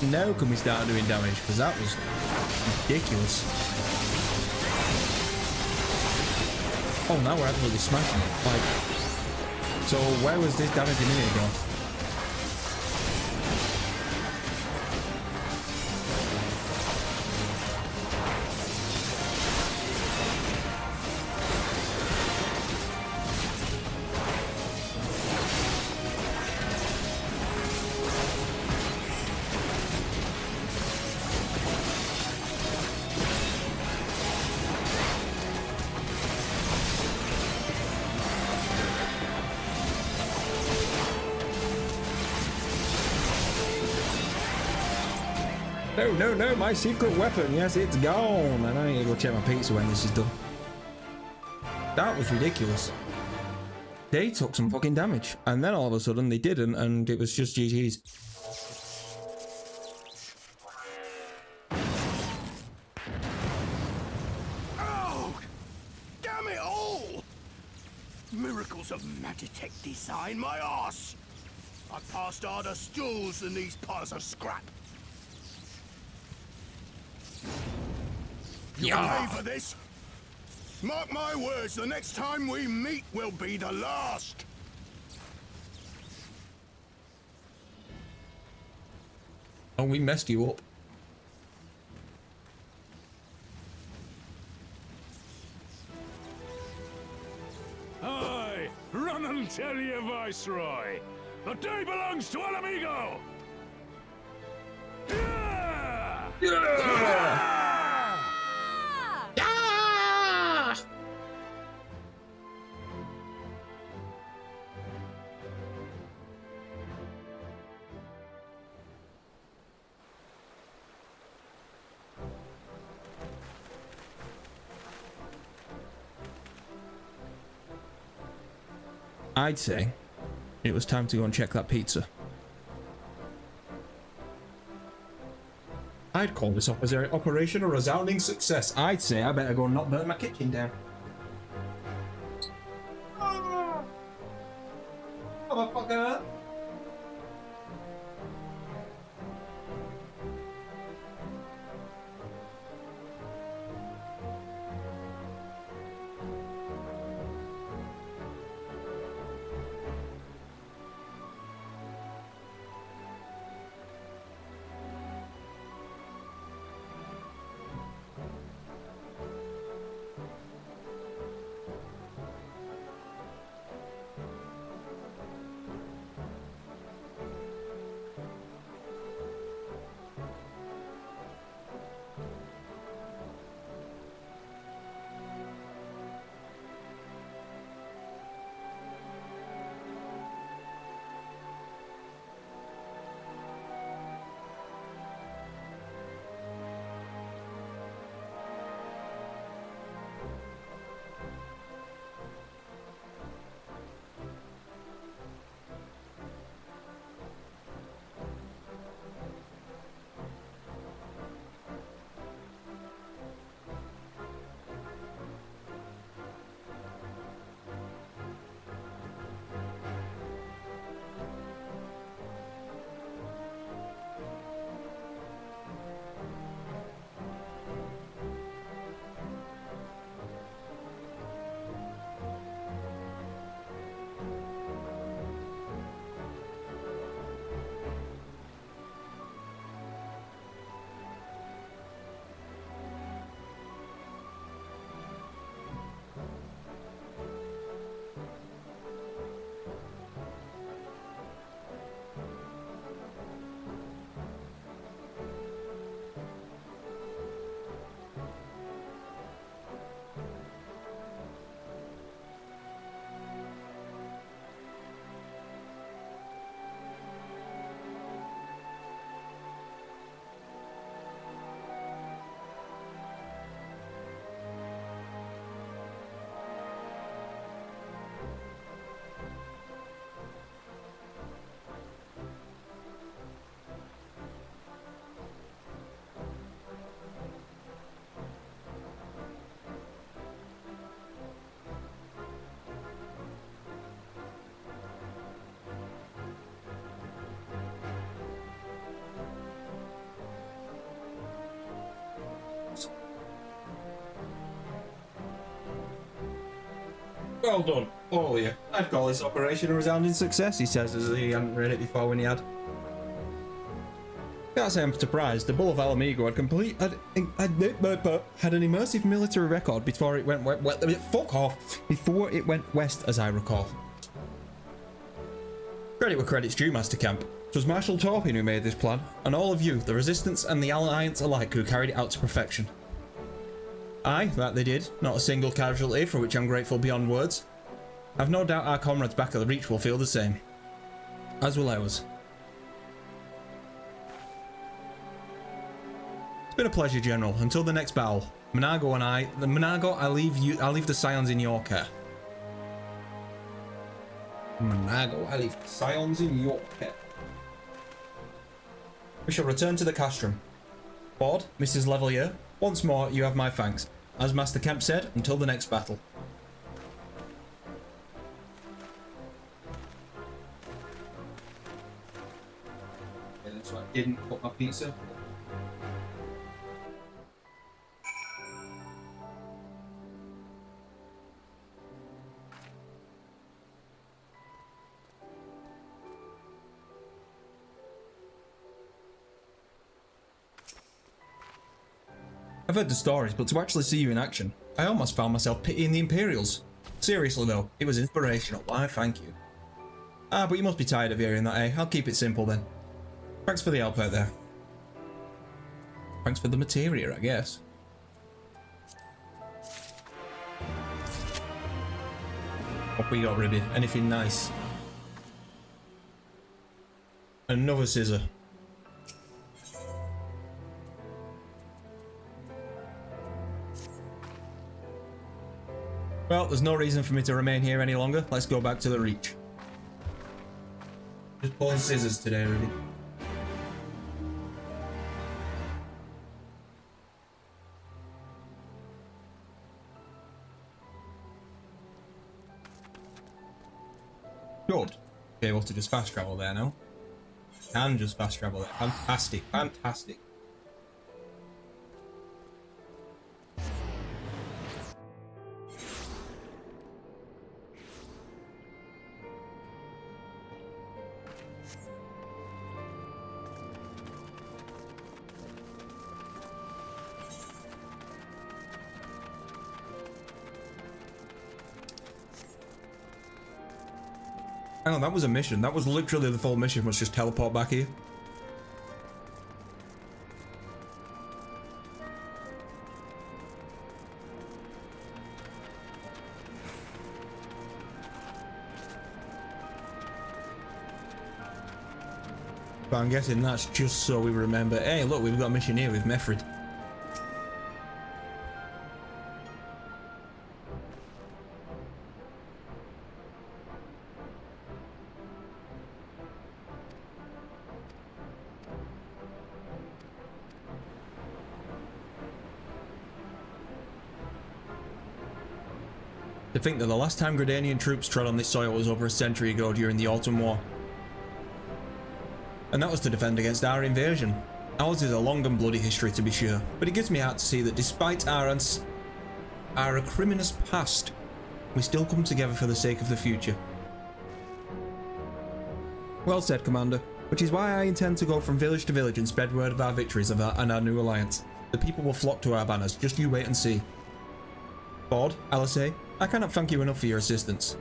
Now can we start doing damage? Because that was ridiculous. Oh, now we're absolutely smashing it. Like, so where was this damage a minute ago? No, my secret weapon. Yes, it's gone. And I need to go check my pizza when this is done. That was ridiculous. They took some fucking damage. And then all of a sudden they didn't, and it was just GG's. Oh! Damn it all! Miracles of Magitech design, my arse! I've passed harder stools than these piles of scrap. You pay for this? Mark my words, the next time we meet will be the last. Oh, we messed you up. Aye, run and tell your viceroy. The day belongs to Alamigo. Yeah! Yeah! I'd say it was time to go and check that pizza. I'd call this operation a resounding success. I'd say I better go and not burn my kitchen down. Motherfucker! Well done, all of you. I'd call this operation a resounding success, he says as he hadn't read it before when he had. Can't say I'm surprised. The Bull of Alamigo had had an immersive military record before it went before it went west, as I recall. Credit where credit's due, Master Camp. It was Marshal Torpin who made this plan, and all of you, the Resistance and the Alliance alike, who carried it out to perfection. Aye, that they did. Not a single casualty, for which I'm grateful beyond words. I've no doubt our comrades back at the Reach will feel the same. As will ours. It's been a pleasure, General. Until the next battle. Monago, I leave the Scions in your care. Monago, I leave the Scions in your care. We shall return to the castrum. Bord, Mrs. Levelier, once more you have my thanks. As Master Kemp said, until the next battle. Okay, that's why I didn't put my pizza. I've heard the stories, but to actually see you in action, I almost found myself pitying the Imperials. Seriously though, it was inspirational. Why, thank you. Ah, but you must be tired of hearing that, eh? I'll keep it simple then. Thanks for the help out there. Thanks for the materia, I guess. What we got, Ribby? Anything nice? Another scissor. Well, there's no reason for me to remain here any longer. Let's go back to the Reach. Just pulling scissors today, really. Good. Be able to just fast travel there now. Can just fast travel there. Fantastic, fantastic. Hang on, that was a mission. That was literally the full mission, was just teleport back here. But I'm guessing that's just so we remember, hey look, we've got a mission here with Mefrid. To think that the last time Gridanian troops trod on this soil was over a century ago during the Autumn War. And that was to defend against our invasion. Ours is a long and bloody history, to be sure, but it gives me heart to see that despite our acrimonious past, we still come together for the sake of the future. Well said, Commander, which is why I intend to go from village to village and spread word of our victories and our new alliance. The people will flock to our banners, just you wait and see. Bord, Alisay, I cannot thank you enough for your assistance.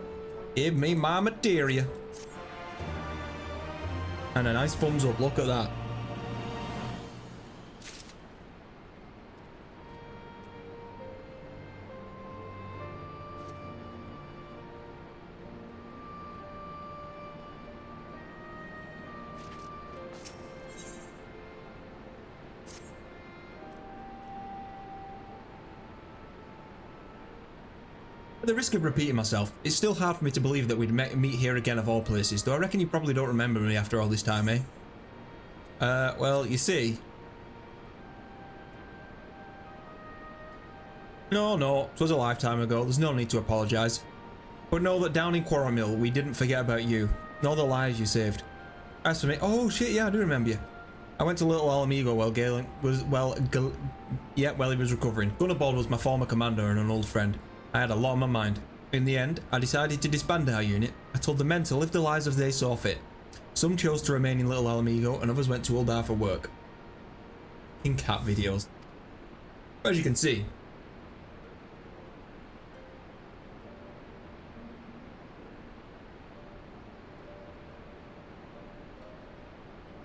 Give me my materia. And a nice thumbs up, look at that. At the risk of repeating myself, it's still hard for me to believe that we'd meet here again of all places, though I reckon you probably don't remember me after all this time, eh? Well, you see... No, it was a lifetime ago, there's no need to apologise. But know that down in Quarrelmill, we didn't forget about you, nor the lives you saved. As for me, oh shit, yeah, I do remember you. I went to Little Alamigo while Galen was, while he was recovering. Gunnerbald was my former commander and an old friend. I had a lot on my mind. In the end, I decided to disband our unit. I told the men to live the lives as they saw fit. Some chose to remain in Little Alamigo and others went to Uldar for work. In cat videos. As you can see.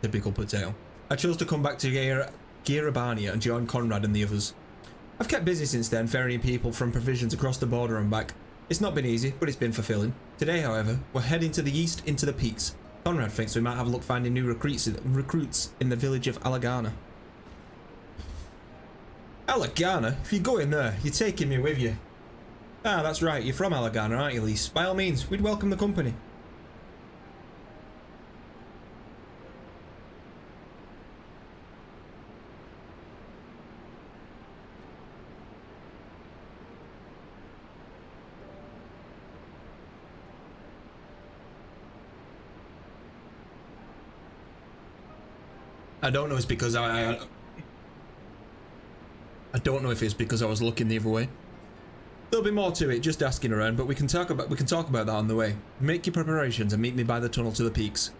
Typical potato. I chose to come back to Girabania and join Conrad and the others. I've kept busy since then, ferrying people from provisions across the border and back. It's not been easy, but it's been fulfilling. Today, however, we're heading to the east into the peaks. Conrad thinks we might have a look finding new recruits in the village of Alagana. Alagana? If you go in there, you're taking me with you. Ah, that's right, you're from Alagana, aren't you, Lise? By all means, we'd welcome the company. I don't know if it's because I don't know if it's because I was looking the other way. There'll be more to it, just asking around, but we can talk about that on the way. Make your preparations and meet me by the tunnel to the peaks.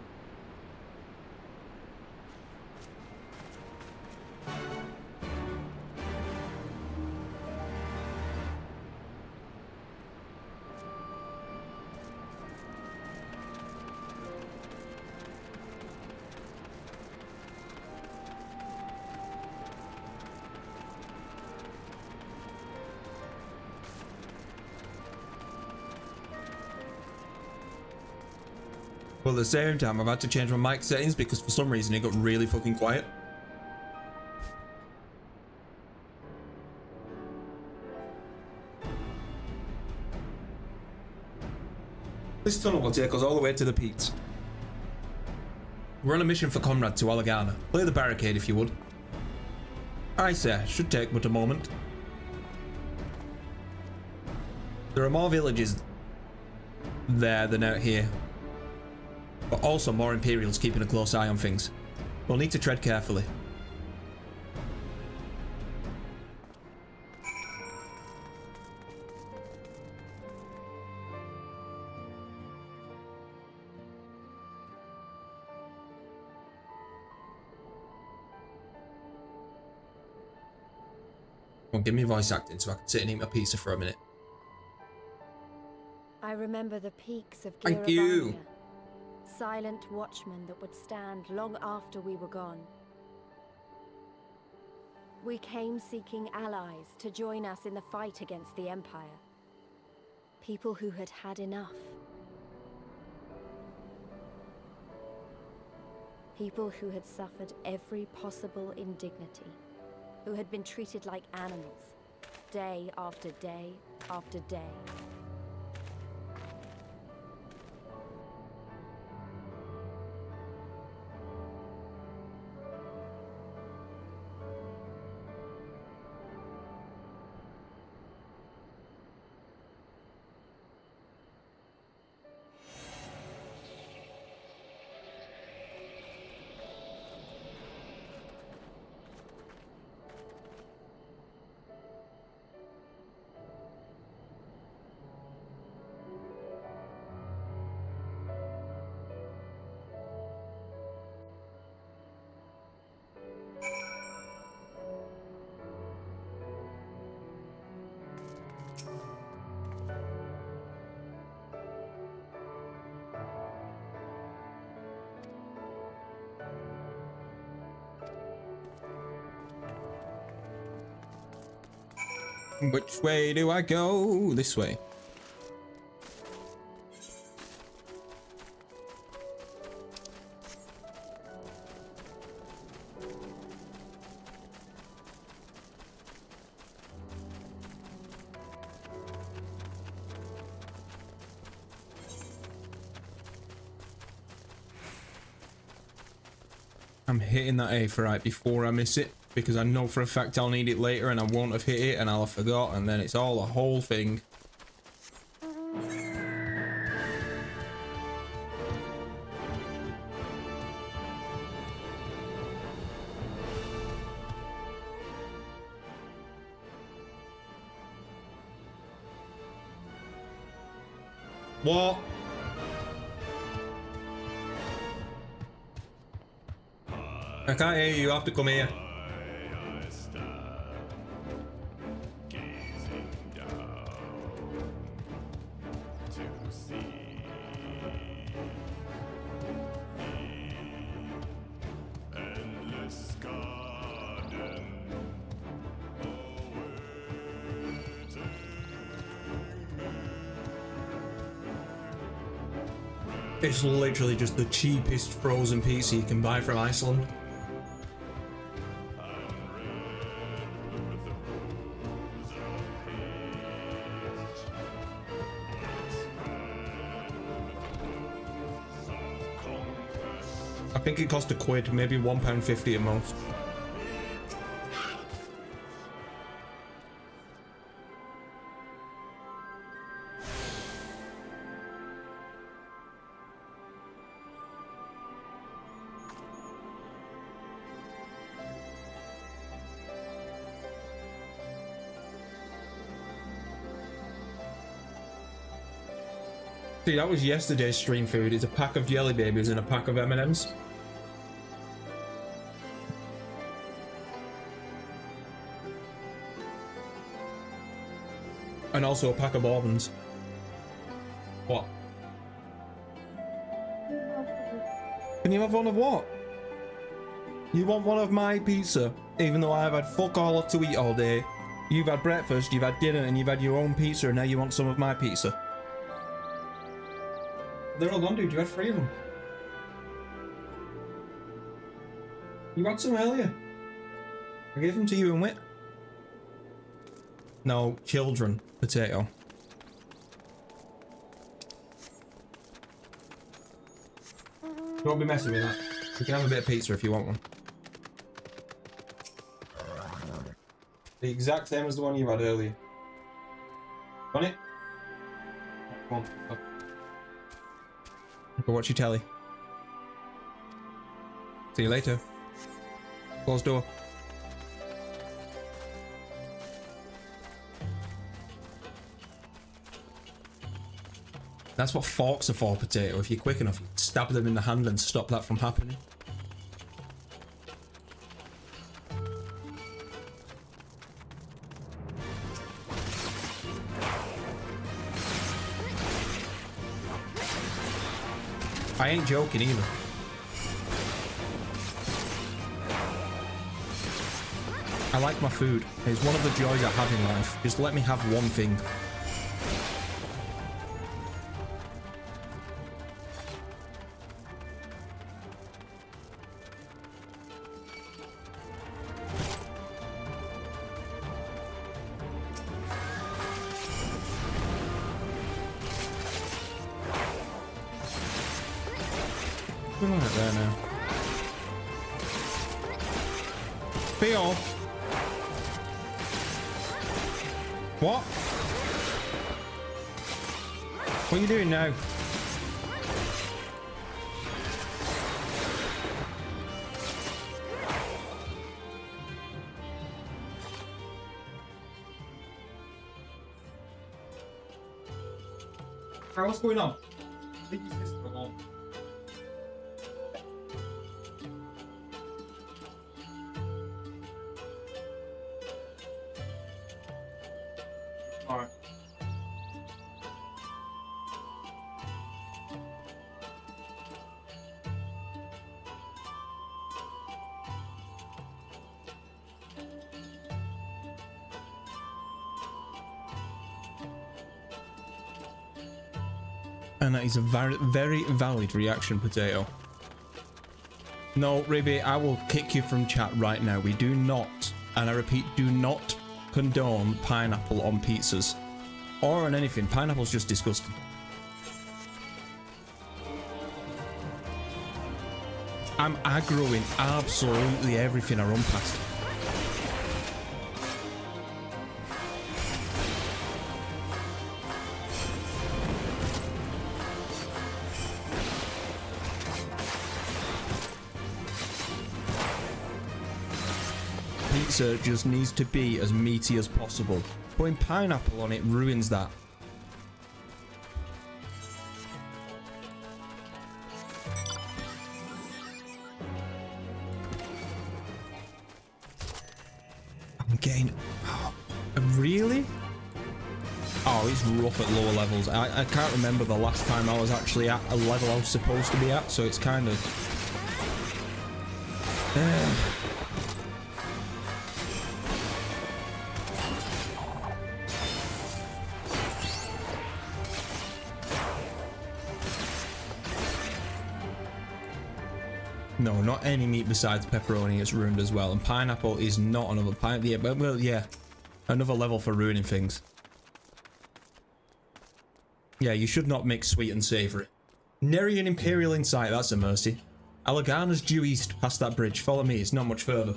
But at the same time, I've had to change my mic settings because for some reason it got really fucking quiet. This tunnel will take us all the way to the peaks. We're on a mission for Conrad to Alagana. Clear the barricade if you would. Aye sir, should take but a moment. There are more villages there than out here. But also more Imperials keeping a close eye on things. We'll need to tread carefully. Well, give me voice acting so I can sit and eat my pizza for a minute. I remember the peaks of Thank you. Girabania. Silent watchmen that would stand long after we were gone. We came seeking allies to join us in the fight against the Empire. People who had had enough. People who had suffered every possible indignity. Who had been treated like animals, day after day after day. Which way do I go? This way. I'm hitting that A for right before I miss it, because I know for a fact I'll need it later and I won't have hit it and I'll have forgot, and then it's all a whole thing. What? I can't hear you. You have to come here. It's literally just the cheapest frozen pizza you can buy from Iceland. I think it cost £1, maybe £1.50 at most. See, that was yesterday's stream food. It's a pack of Jelly Babies and a pack of M&Ms. And also a pack of bourbons. What? Can you have one of what? You want one of my pizza, even though I've had fuck all to eat all day. You've had breakfast, you've had dinner, and you've had your own pizza, and now you want some of my pizza. They're all gone, dude. You had 3 of them. You had some earlier. I gave them to you and Wit. No, children. Potato. Don't be messing with that. You can have a bit of pizza if you want one. The exact same as the one you had earlier. Want it? Come on. Up. Go watch your telly. See you later. Close door. That's what forks are for, Potato. If you're quick enough, you stab them in the hand and stop that from happening. I ain't joking either. I like my food. It's one of the joys I have in life. Just let me have one thing. We're not there now. Theo! What? What are you doing now? What's going on? Alright. And that is a very, very valid reaction, Potato. No, Ribby, I will kick you from chat right now. We do not, and I repeat, do not condone pineapple on pizzas. Or on anything. Pineapple's just disgusting. I'm aggroing absolutely everything I run past. Pizza just needs to be as meaty as possible. Putting pineapple on it ruins that. Really? Oh, it's rough at lower levels. I can't remember the last time I was actually at a level I was supposed to be at, so it's kind of... No, not any meat besides pepperoni is ruined as well, and pineapple is not another yeah, but well, yeah, another level for ruining things. Yeah, you should not mix sweet and savoury. Nerian Imperial in sight, that's a mercy. Alagana's due east past that bridge. Follow me, it's not much further.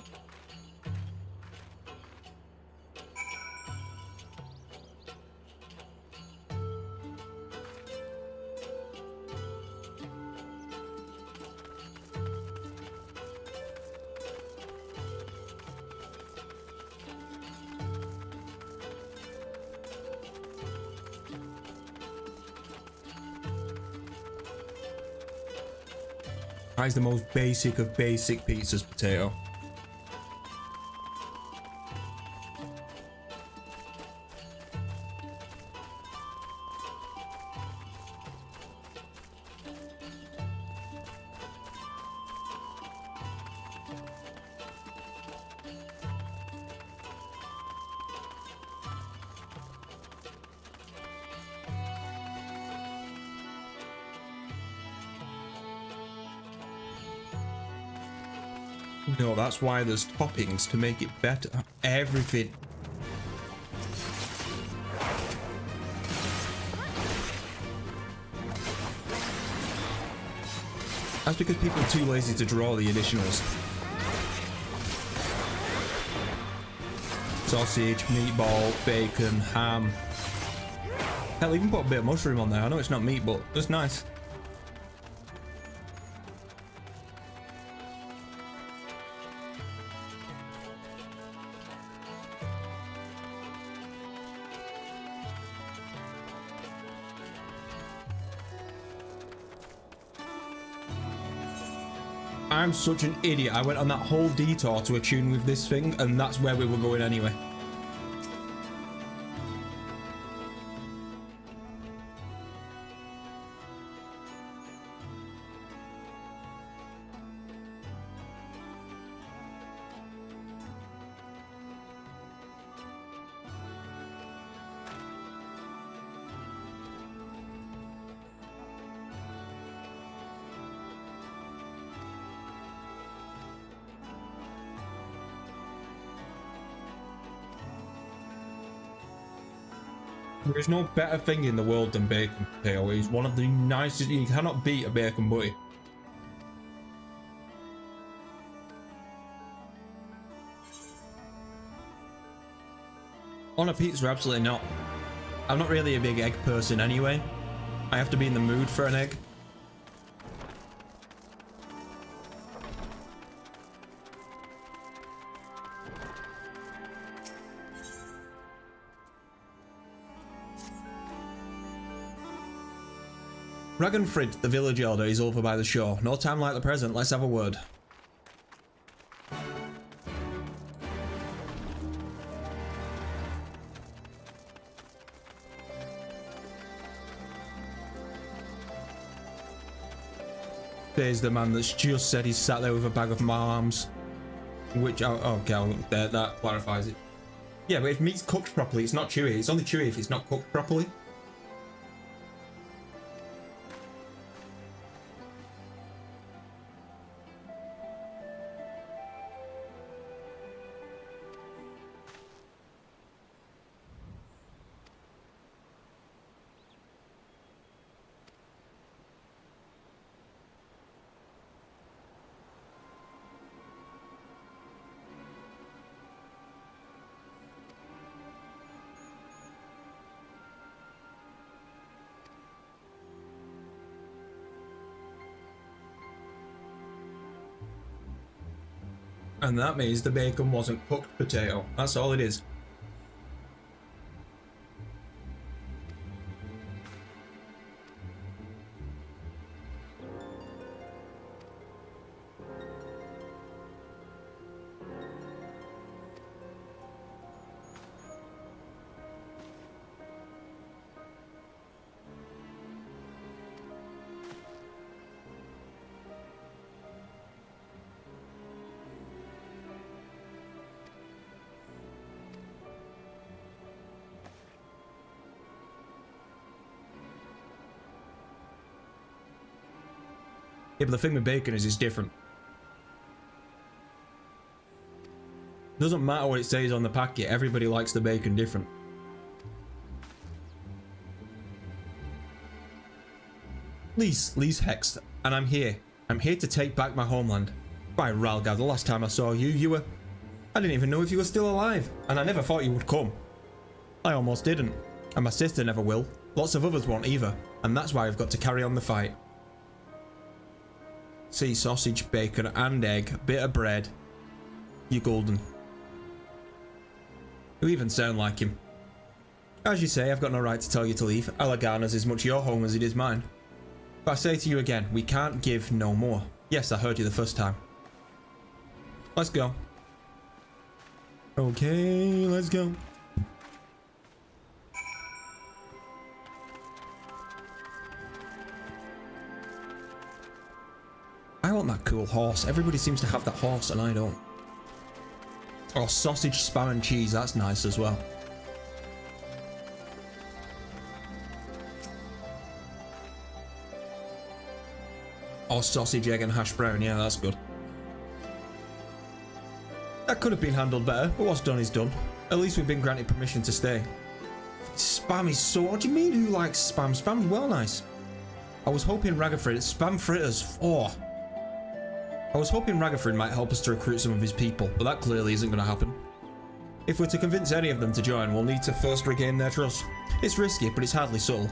That is the most basic of basic pizzas, potato. No, that's why there's toppings to make it better. Everything. That's because people are too lazy to draw the additionals. Sausage, meatball, bacon, ham. Hell, even put a bit of mushroom on there. I know it's not meat, but it's nice. I'm such an idiot. I went on that whole detour to attune with this thing, and that's where we were going anyway. There is no better thing in the world than bacon potato. It's one of the nicest. You cannot beat a bacon butty. On a pizza, absolutely not. I'm not really a big egg person anyway. I have to be in the mood for an egg. Ragnfrid, the village elder, is over by the shore. No time like the present, let's have a word. There's the man that's just said he's sat there with a bag of marms. Which, okay, that clarifies it. Yeah, but if meat's cooked properly, it's not chewy. It's only chewy if it's not cooked properly. And that means the bacon wasn't cooked potato. That's all it is. Yeah, but the thing with bacon is it's different. Doesn't matter what it says on the packet, everybody likes the bacon different. Lee's hexed, and I'm here. I'm here to take back my homeland. By Ralgar, the last time I saw you, you were... I didn't even know if you were still alive, and I never thought you would come. I almost didn't, and my sister never will. Lots of others won't either, and that's why I've got to carry on the fight. See, sausage, bacon, and egg, bit of bread. You're golden. You even sound like him. As you say, I've got no right to tell you to leave. Alagana's as much your home as it is mine. But I say to you again, we can't give no more. Yes, I heard you the first time. Let's go. Okay, let's go. I want that cool horse. Everybody seems to have that horse and I don't. Oh, sausage, spam and cheese. That's nice as well. Oh, sausage, egg and hash brown. Yeah, that's good. That could have been handled better, but what's done is done. At least we've been granted permission to stay. Spam is so... What do you mean who likes spam? Spam's well nice. I was hoping Ragafrid... Spam fritters. Oh. I was hoping Ragafrid might help us to recruit some of his people, but that clearly isn't going to happen. If we're to convince any of them to join, we'll need to first regain their trust. It's risky, but it's hardly subtle.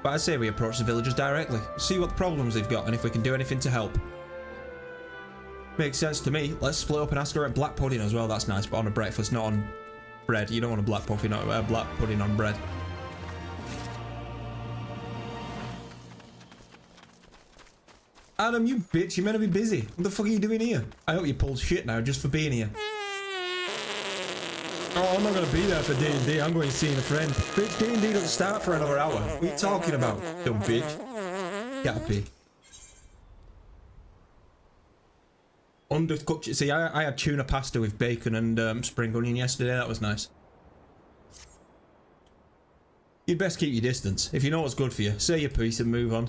But I say we approach the villagers directly, see what the problems they've got, and if we can do anything to help. Makes sense to me. Let's split up and ask her at black pudding as well. That's nice, but on a breakfast, not on bread. You don't want a black pudding on bread. Adam, you bitch, you're meant to be busy. What the fuck are you doing here? I hope you pulled shit now just for being here. Oh, I'm not going to be there for D&D. I'm going seeing a friend. Bitch, D&D doesn't start for another hour. What are you talking about, dumb bitch? Gotta pee. Undercooked. See, I had tuna pasta with bacon and spring onion yesterday. That was nice. You'd best keep your distance. If you know what's good for you, say your piece and move on.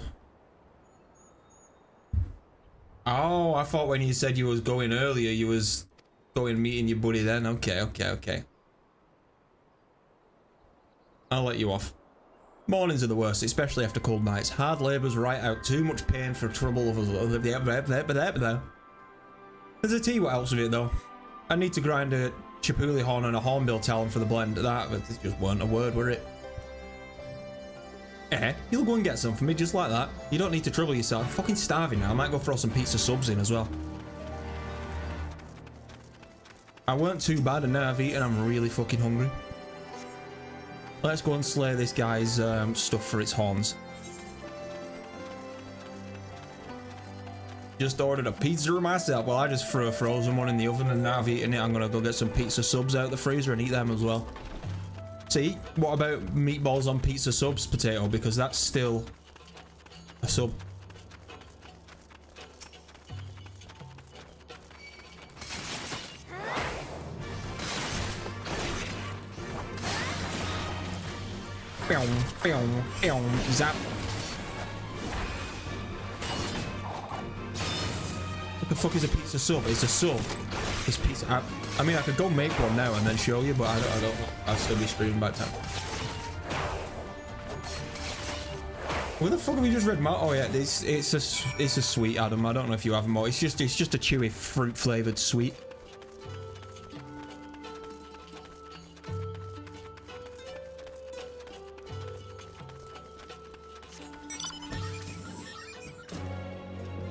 Oh, I thought when you said you was going earlier, you was going meeting your buddy then. Okay. I'll let you off. Mornings are the worst, especially after cold nights. Hard labour's right out. Too much pain for trouble of us. There's a tea what helps with it though. I need to grind a chipuli horn and a hornbill talon for the blend. That just weren't a word, were it? You'll go and get some for me just like that. You don't need to trouble yourself. I'm fucking starving now. I might go throw some pizza subs in as well. I weren't too bad and now I've eaten. I'm really fucking hungry. Let's go and slay this guy's stuff for its horns. Just ordered a pizza myself. Well, I just threw a frozen one in the oven and now I've eaten it. I'm gonna go get some pizza subs out of the freezer and eat them as well. See, what about meatballs on pizza subs, potato? Because that's still a sub. Zap. What the fuck is a pizza sub? It's a sub. This pizza. I mean, I could go make one now and then show you, but I don't. I'll still be streaming by time. Where the fuck have we just read? Oh yeah, it's a sweet, Adam. I don't know if you have more. It's just a chewy fruit flavored sweet.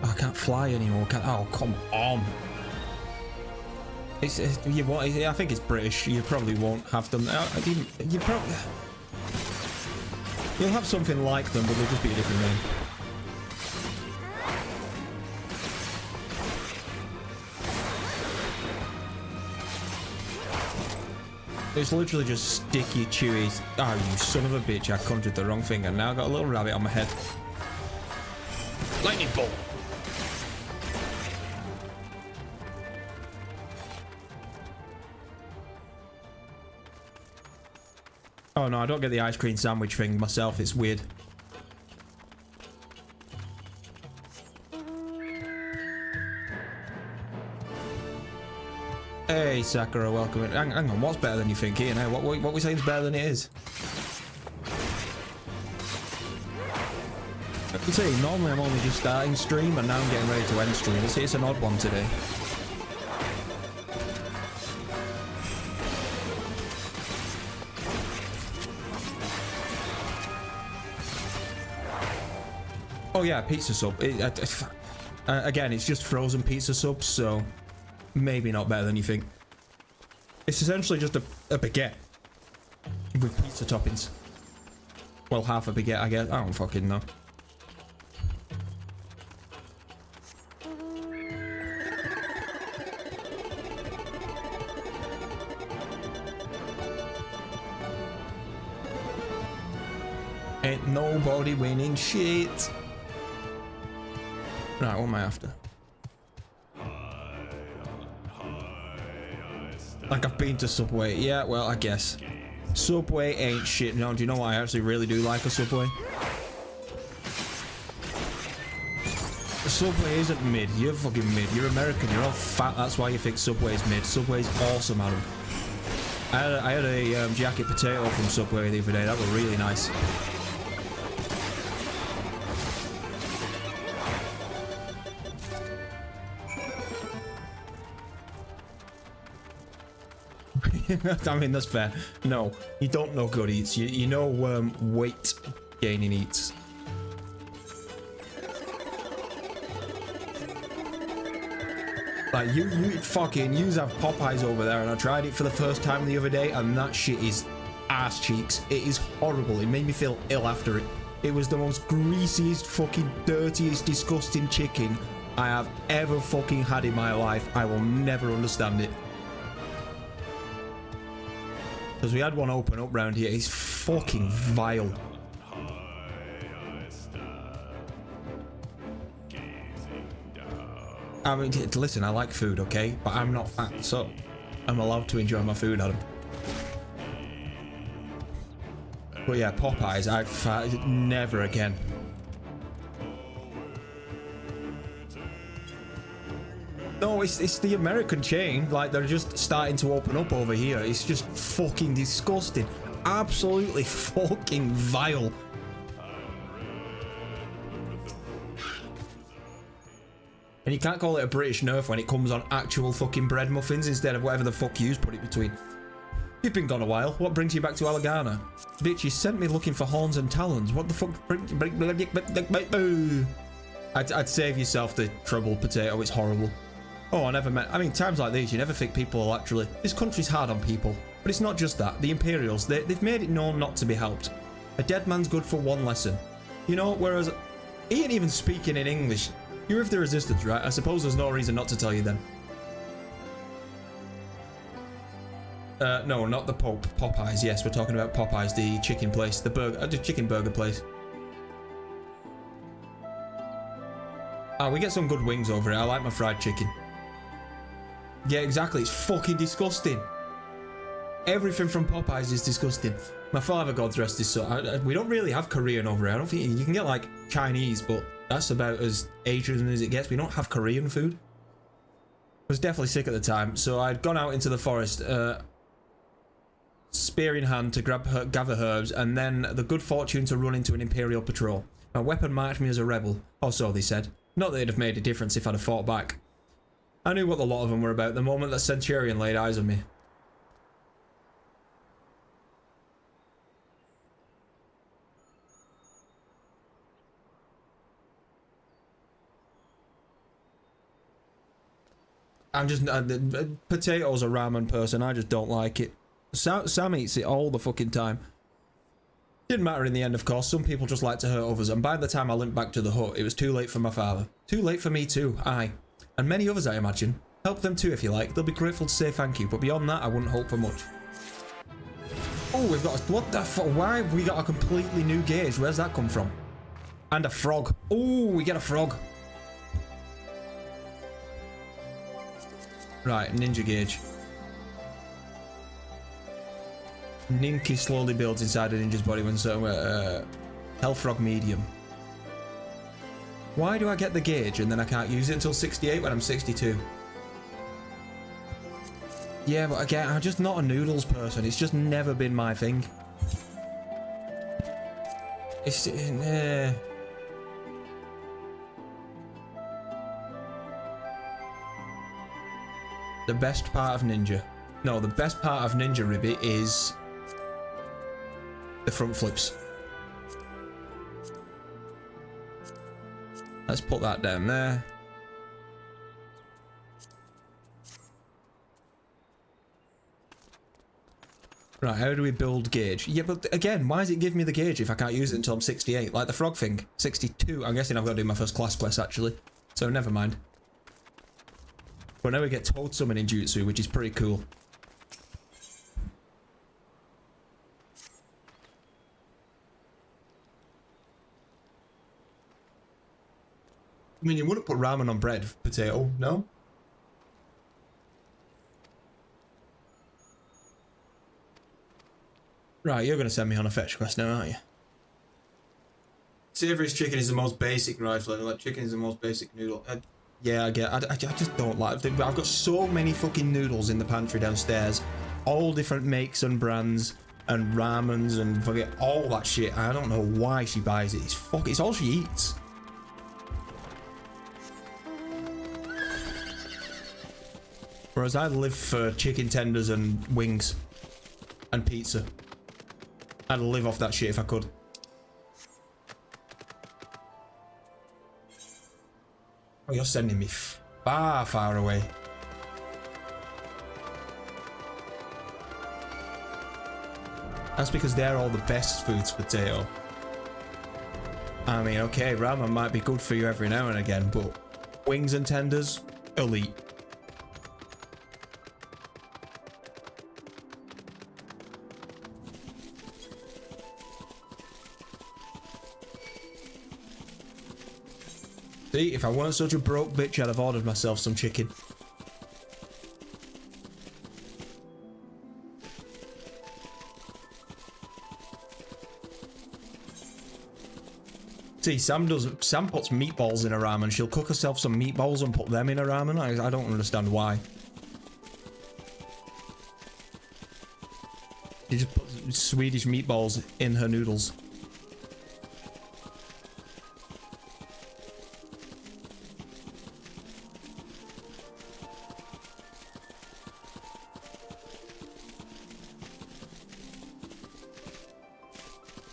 I can't fly anymore. Oh, come on. I think it's British. You probably won't have them. You probably... You'll have something like them, but they'll just be a different name. It's literally just sticky, chewy. Oh, you son of a bitch. I conjured the wrong thing and now I've got a little rabbit on my head. Lightning bolt. Oh no, I don't get the ice cream sandwich thing myself, it's weird. Hey, Sakura, welcome in. Hang on, what's better than you think here now? What we saying is better than it is? I can say, normally I'm only just starting stream, and now I'm getting ready to end stream. It's an odd one today. Oh yeah, pizza sub. Again, it's just frozen pizza subs, so maybe not better than you think. It's essentially just a baguette with pizza toppings. Well, half a baguette, I guess. I don't fucking know. Ain't nobody winning shit. Right, what am I after? Like I've been to Subway. Yeah, well, I guess. Subway ain't shit. No, do you know what? I actually really do like a Subway. The Subway isn't mid. You're fucking mid. You're American. You're all fat. That's why you think Subway's mid. Subway's awesome, Adam. I had a jacket potato from Subway the other day. That was really nice. I mean, that's fair. No, you don't know good eats. You know weight gaining eats. Like you fucking use have Popeyes over there, and I tried it for the first time the other day, and that shit is ass cheeks. It is horrible. It made me feel ill after it. It was the most greasiest, fucking dirtiest, disgusting chicken I have ever fucking had in my life. I will never understand it. Because we had one open up round here. It's fucking vile. I mean, listen, I like food, okay? But I'm not fat, so I'm allowed to enjoy my food, Adam. But yeah, Popeyes, never again. No, it's the American chain. Like, they're just starting to open up over here. It's just fucking disgusting. Absolutely fucking vile. And you can't call it a British nerf when it comes on actual fucking bread muffins instead of whatever the fuck you's put it between. You've been gone a while. What brings you back to Alagana? Bitch, you sent me looking for horns and talons. What the fuck? I'd save yourself the trouble, potato. It's horrible. Oh, I never met... I mean, times like these, you never think people will actually... This country's hard on people. But it's not just that. The Imperials, they've made it known not to be helped. A dead man's good for one lesson. You know, whereas... He ain't even speaking in English. You're of the Resistance, right? I suppose there's no reason not to tell you then. No, not the Popeyes. Yes, we're talking about Popeyes, the chicken place. The chicken burger place. Ah, we get some good wings over here. I like my fried chicken. Yeah, exactly. It's fucking disgusting. Everything from Popeyes is disgusting. My father, God's rest his soul. We don't really have Korean over here. I don't think you can get like Chinese, but that's about as Asian as it gets. We don't have Korean food. I was definitely sick at the time, so I'd gone out into the forest, spear in hand to gather herbs, and then the good fortune to run into an Imperial patrol. My weapon marked me as a rebel, or so they said. Not that it'd have made a difference if I'd have fought back. I knew what the lot of them were about the moment that Centurion laid eyes on me. I'm just... potatoes a ramen person, I just don't like it. Sam eats it all the fucking time. Didn't matter in the end, of course. Some people just like to hurt others, and by the time I limped back to the hut, it was too late for my father. Too late for me too, aye. And many others, I imagine. Help them too, if you like. They'll be grateful to say thank you, but beyond that, I wouldn't hope for much. Oh, we've got... What the fuck? Why have we got a completely new gauge? Where's that come from? And a frog. Oh, we get a frog. Right, ninja gauge. Ninky slowly builds inside a ninja's body when so Hellfrog medium. Why do I get the gauge and then I can't use it until 68 when I'm 62? Yeah, but again, I'm just not a noodles person. It's just never been my thing. It's... The best part of Ninja. No, the best part of Ninja Ribbit is the front flips. Let's put that down there. Right, how do we build gauge? Yeah, but again, why does it give me the gauge if I can't use it until I'm 68? Like the frog thing, 62. I'm guessing I've got to do my first class quest actually. So never mind. But now we get toad summoning jutsu, which is pretty cool. I mean, you wouldn't put ramen on bread, potato, no? Right, you're going to send me on a fetch quest now, aren't you? Savoury's chicken is the most basic rifle. Like, chicken is the most basic noodle. Yeah, I get. I just don't like. I've got so many fucking noodles in the pantry downstairs, all different makes and brands, and ramens and forget all that shit. I don't know why she buys it. It's all she eats. Whereas I live for chicken tenders and wings and pizza. I'd live off that shit if I could. Oh, you're sending me far, far away. That's because they're all the best foods, potato. I mean, okay, ramen might be good for you every now and again, but wings and tenders, elite. See, if I weren't such a broke bitch, I'd have ordered myself some chicken. See, Sam puts meatballs in a ramen. She'll cook herself some meatballs and put them in a ramen. I don't understand why. She just puts Swedish meatballs in her noodles.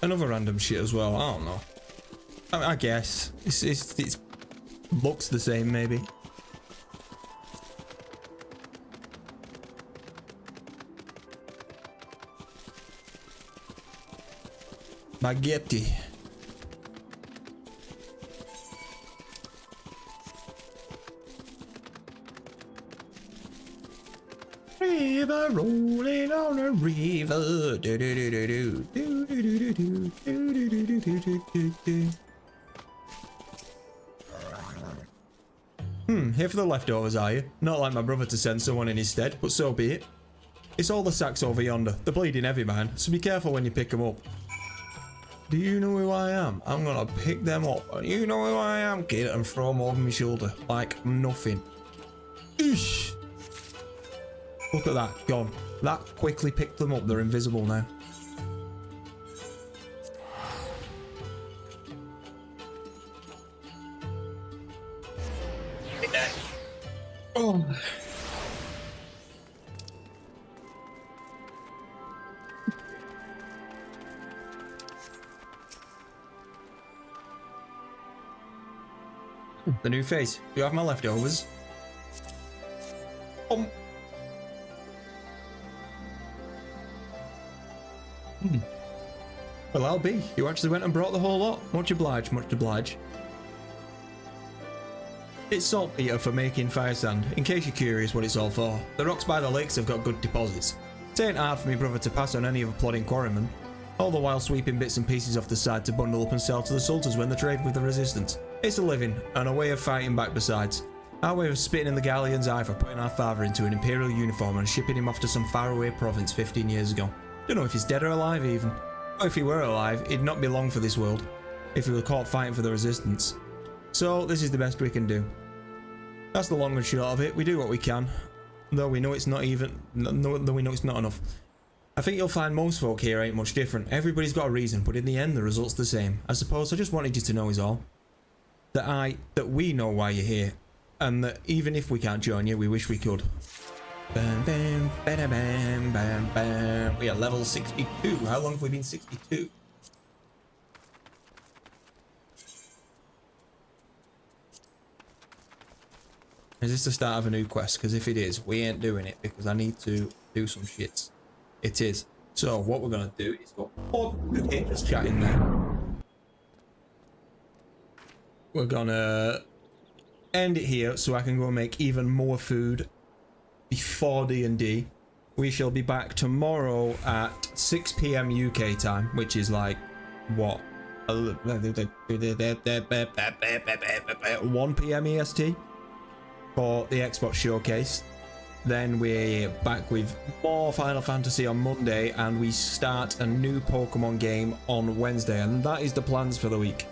Another random shit as well. I don't know. I guess it looks the same, maybe. Spaghetti. River rolling on a river. Do, do, do, do, do, do, do, do, do, do, do, do, do, do. Here for the leftovers, are you? Not like my brother to send someone in his stead, but so be it. It's all the sacks over yonder. They're bleeding heavy, man, so be careful when you pick them up. Do you know who I am? I'm gonna pick them up. You know who I am, kid, and throw them over my shoulder like nothing. Eesh. Look at that, gone. That quickly picked them up. They're invisible now. Oh. The new face. Do you have my leftovers? Well, I'll be. You actually went and brought the whole lot. Much obliged, much obliged. It's saltpeter for making fire sand, in case you're curious what it's all for. The rocks by the lakes have got good deposits. It ain't hard for me brother to pass on any of a plodding quarryman, all the while sweeping bits and pieces off the side to bundle up and sell to the sultans when they trade with the resistance. It's a living, and a way of fighting back besides. Our way of spitting in the Garlean's eye for putting our father into an imperial uniform and shipping him off to some faraway province 15 years ago. Don't know if he's dead or alive even. Or if he were alive, he'd not be long for this world, if he were caught fighting for the resistance. So this is the best we can do. That's the long and short of it. We do what we can. Though we know it's not even, though we know it's not enough. I think you'll find most folk here ain't much different. Everybody's got a reason, but in the end the result's the same. I suppose I just wanted you to know is all. That we know why you're here. And that even if we can't join you, we wish we could. Bam, bam, bam, bam, bam, bam. We are level 62. How long have we been 62? Is this the start of a new quest? Because if it is, we ain't doing it because I need to do some shits. It is. So what we're going to do is go... Oh, okay, just chatting there. We're going to end it here so I can go make even more food before D&D. We shall be back tomorrow at 6 PM UK time, which is like, what? 1 PM EST for the Xbox Showcase. Then we're back with more Final Fantasy on Monday, and we start a new Pokemon game on Wednesday, and that is the plans for the week.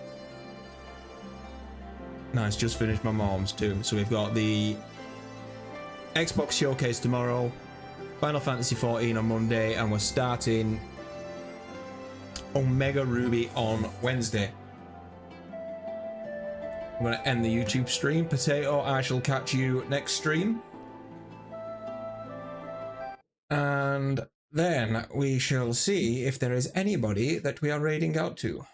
Nice, just finished my mom's too. So we've got the Xbox Showcase tomorrow, Final Fantasy 14 on Monday, and we're starting Omega Ruby on Wednesday. I'm going to end the YouTube stream. Potato, I shall catch you next stream. And then we shall see if there is anybody that we are raiding out to.